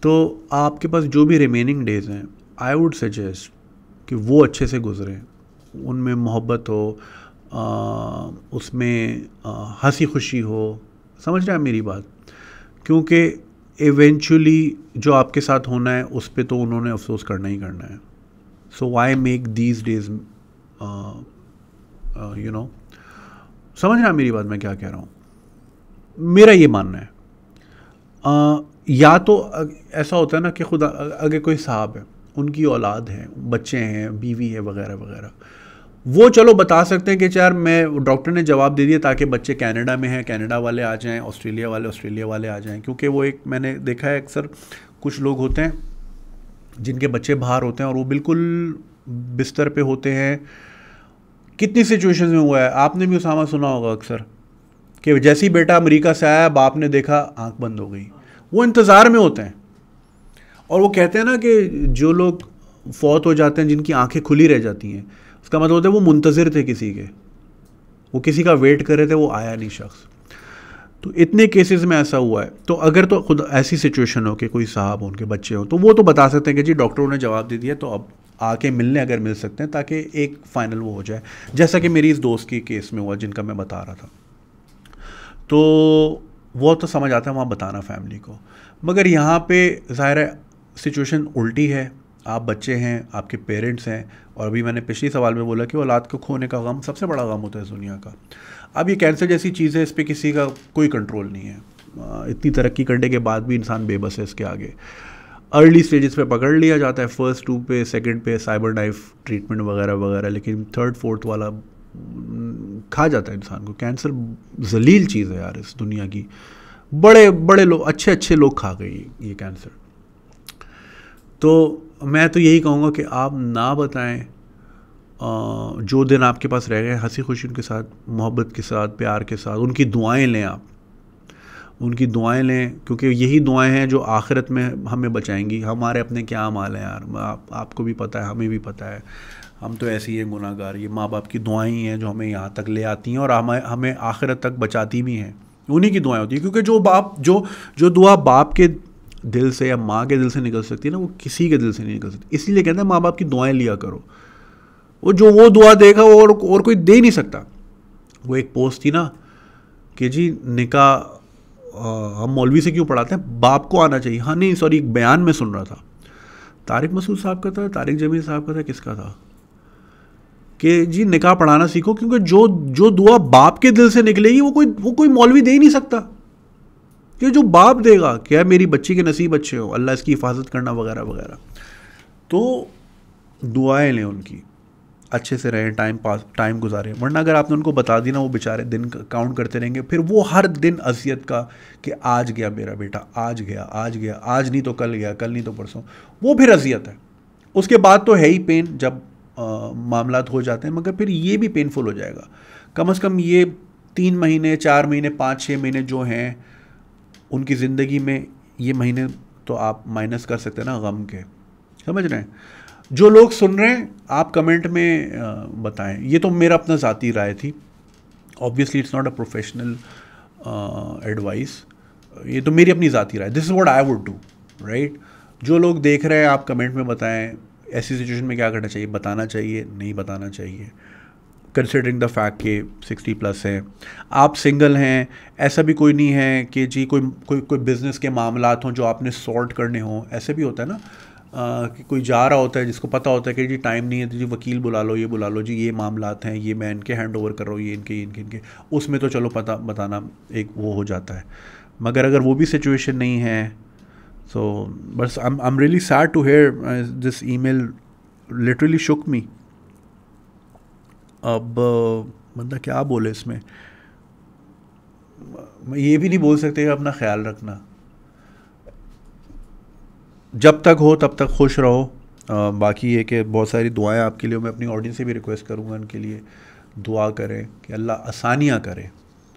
तो आपके पास जो भी रिमेनिंग डेज़ हैं, आई वुड सजेस्ट कि वो अच्छे से गुजरें, उनमें मोहब्बत हो, उसमें हंसी खुशी हो। समझ रहे हैं मेरी बात? क्योंकि इवेंचुअली जो आपके साथ होना है उस पे तो उन्होंने अफसोस करना ही करना है। So why make these days you know. समझ रहे हैं मेरी बात मैं क्या कह रहा हूँ? मेरा ये मानना है। या तो ऐसा होता है ना कि खुदा, अगर कोई साहब है, उनकी औलाद है, बच्चे हैं, बीवी है, वगैरह वगैरह, वो चलो बता सकते हैं कि यार मैं, डॉक्टर ने जवाब दे दिया ताकि बच्चे कनाडा में हैं, कनाडा वाले आ जाएं, ऑस्ट्रेलिया वाले आ जाएं। क्योंकि वो एक, मैंने देखा है अक्सर कुछ लोग होते हैं जिनके बच्चे बाहर होते हैं और वो बिल्कुल बिस्तर पे होते हैं। कितनी सिचुएशंस में हुआ है, आपने भी उसामा सुना होगा अक्सर, कि जैसे ही बेटा अमेरिका से आया, बाप ने देखा आंख बंद हो गई। वो इंतज़ार में होते हैं। और वो कहते हैं ना कि जो लोग फौत हो जाते हैं, जिनकी आंखें खुली रह जाती हैं, उसका मतलब होता है वो मुंतज़िर थे किसी के, वो किसी का वेट कर रहे थे, वो आया नहीं शख्स। तो इतने केसेस में ऐसा हुआ है। तो अगर तो खुद ऐसी सिचुएशन हो कि कोई साहब हो, उनके बच्चे हो, तो वो तो बता सकते हैं कि जी डॉक्टरों ने जवाब दे दिया, तो अब आके मिलने अगर मिल सकते हैं, ताकि एक फ़ाइनल वो हो जाए, जैसा कि मेरी इस दोस्त की केस में हुआ जिनका मैं बता रहा था। तो वो तो समझ आता है वहाँ बताना फैमिली को। मगर यहाँ पे ज़ाहिर है सिचुएशन उल्टी है। आप बच्चे हैं, आपके पेरेंट्स हैं, और अभी मैंने पिछले सवाल में बोला कि औलाद को खोने का गम सबसे बड़ा गम होता है इस दुनिया का। अब ये कैंसर जैसी चीज़ है, इस पर किसी का कोई कंट्रोल नहीं है। इतनी तरक्की करने के बाद भी इंसान बेबस है इसके आगे। अर्ली स्टेजेस पे पकड़ लिया जाता है, फर्स्ट 2 पे, सेकंड पे साइबर नाइफ ट्रीटमेंट वगैरह वगैरह, लेकिन थर्ड फोर्थ वाला खा जाता है इंसान को। कैंसर जलील चीज़ है यार इस दुनिया की, बड़े बड़े लोग, अच्छे अच्छे लोग खा गए ये कैंसर। तो मैं तो यही कहूँगा कि आप ना बताएं, जो दिन आपके पास रह गए हंसी खुशी उनके साथ, मोहब्बत के साथ, प्यार के साथ, उनकी दुआएं लें, आप उनकी दुआएं लें, क्योंकि यही दुआएं हैं जो आखिरत में हमें बचाएंगी। हमारे अपने क्या माल हैं यार, आपको भी पता है, हमें भी पता है, हम तो ऐसे ही हैं गुनाहगार। ये माँ बाप की दुआएं ही हैं जो हमें यहाँ तक ले आती हैं और हमें आखिरत तक बचाती भी हैं, उन्हीं की दुआएं होती हैं। क्योंकि जो दुआ बाप के दिल से या माँ के दिल से निकल सकती है ना, वो किसी के दिल से नहीं निकल सकती। इसीलिए कहते हैं माँ बाप की दुआएं लिया करो, वो दुआ देगा और कोई दे नहीं सकता। वो एक पोस्ट थी ना कि जी निकाह हम मौलवी से क्यों पढ़ाते हैं, बाप को आना चाहिए। हाँ नहीं सॉरी, एक बयान में सुन रहा था, तारिक मसूद साहब का था, तारिक जमील साहब का था, किसका था, कि जी निकाह पढ़ाना सीखो, क्योंकि जो दुआ बाप के दिल से निकलेगी वो कोई मौलवी दे ही नहीं सकता। कि जो बाप देगा, क्या मेरी बच्ची के नसीब अच्छे हो, अल्लाह इसकी हिफाजत करना वगैरह वगैरह। तो दुआएं लें उनकी, अच्छे से रहें, टाइम गुजारें। वरना अगर आपने उनको बता दी ना, वो बेचारे दिन काउंट करते रहेंगे, फिर वो हर दिन अजियत का कि आज गया मेरा बेटा, आज गया, आज नहीं तो कल गया, कल नहीं तो परसों, वो फिर अजियत है। उसके बाद तो है ही पेन जब मामलात हो जाते हैं, मगर फिर ये भी पेनफुल हो जाएगा। कम से कम ये 3 महीने, 4 महीने, 5-6 महीने जो हैं उनकी ज़िंदगी में, ये महीने तो आप माइनस कर सकते हैं ना गम के, समझ रहे हैं। जो लोग सुन रहे हैं आप कमेंट में बताएं। ये तो मेरा अपना ज़ाती राय थी, obviously it's not a professional advice, ये तो मेरी अपनी ज़ाती राय, this is what I would do, right. जो लोग देख रहे हैं आप कमेंट में बताएं, ऐसी सिचुएशन में क्या करना चाहिए, बताना चाहिए, नहीं बताना चाहिए, कंसिडरिंग द फैक्ट कि 60+ है, आप सिंगल हैं, ऐसा भी कोई नहीं है कि जी कोई बिज़नेस के मामलात हों जो आपने सॉर्ट करने हों। ऐसे भी होता है ना कि कोई जा रहा होता है जिसको पता होता है कि जी टाइम नहीं है, तो जी वकील बुला लो, ये बुला लो, जी ये मामलात हैं, ये मैं इनके हैंड ओवर कर रहा हूँ, ये इनके उसमें तो चलो बताना एक वो हो जाता है। मगर अगर वो भी सिचुएशन नहीं है, सो बस I am really sad to hear this email, literally shook me. अब बंदा क्या बोले इसमें, ये भी नहीं बोल सकते कि अपना ख्याल रखना, जब तक हो तब तक खुश रहो। बाकी ये कि बहुत सारी दुआएं आपके लिए, मैं अपनी ऑडियंस से भी रिक्वेस्ट करूँगा उनके लिए दुआ करें कि अल्लाह आसानियाँ करे।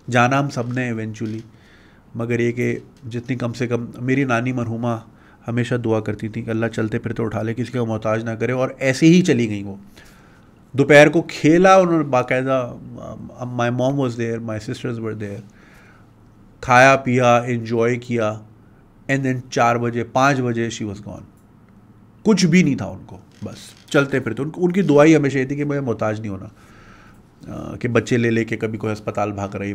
जाना हम सब ने इवेंचुअली, मगर ये कि जितनी कम से कम, मेरी नानी मरहुमा हमेशा दुआ करती थी कि अल्लाह चलते फिरते उठा ले, किसी का मोहताज ना करे, और ऐसे ही चली गई वो। दोपहर को खेला उन्होंने बाकायदा, my mom was there, my sisters were there, खाया पिया, एंजॉय किया, एंड देन 4 बजे 5 बजे शी वॉज गॉन। कुछ भी नहीं था उनको, बस चलते फिरते। उनकी दुआ ही हमेशा ये थी कि मैं मोहताज नहीं होना, कि बच्चे ले के कभी कोई अस्पताल भाग रहे।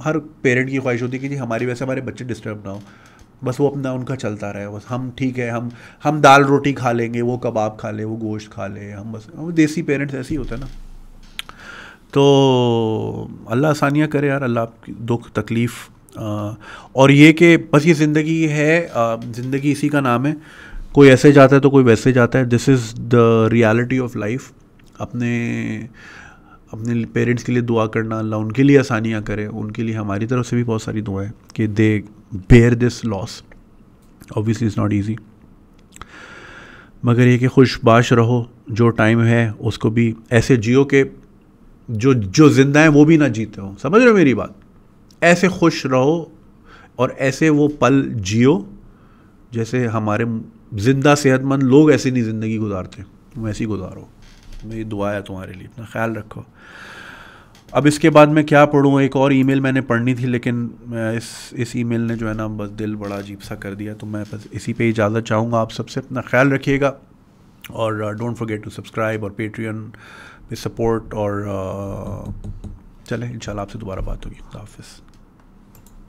हर पेरेंट की ख्वाहिश होती है कि जी हमारी वजह से हमारे बच्चे डिस्टर्ब ना हो, बस वो अपना उनका चलता रहे, बस हम ठीक है, हम दाल रोटी खा लेंगे, वो कबाब खा ले, वो गोश्त खा ले, हम देसी पेरेंट्स ऐसे ही होते हैं ना। तो अल्लाह आसानियाँ करे यार, अल्लाह आपकी दुख तकलीफ़, और ये कि बस ये ज़िंदगी है, ज़िंदगी इसी का नाम है, कोई ऐसे जाता है तो कोई वैसे जाता है। This is the reality of life. अपने पेरेंट्स के लिए दुआ करना, अल्लाह उनके लिए आसानियाँ करे, उनके लिए हमारी तरफ से भी बहुत सारी दुआएं कि they bear this loss. Obviously is not easy, मगर ये कि खुशबाश रहो, जो टाइम है उसको भी ऐसे जियो कि जो जिंदा हैं वो भी ना जीते हो, समझ रहे हो मेरी बात। ऐसे खुश रहो और ऐसे वो पल जियो जैसे हमारे ज़िंदा सेहतमंद लोग ऐसे नहीं ज़िंदगी गुजारते, तुम ऐसी गुजारो। मेरी दुआ है तुम्हारे लिए, अपना ख्याल रखो। अब इसके बाद मैं क्या पढ़ूँ, एक और ईमेल मैंने पढ़नी थी, लेकिन इस ईमेल ने जो है ना बस दिल बड़ा अजीब सा कर दिया, तो मैं बस इसी पे इजाज़त चाहूँगा आप सबसे। अपना ख्याल रखिएगा और डोंट फॉरगेट टू सब्सक्राइब और पेट्रियन पे सपोर्ट, और चलें इंशाल्लाह आपसे दोबारा बात होगी। खुदा हाफिज़।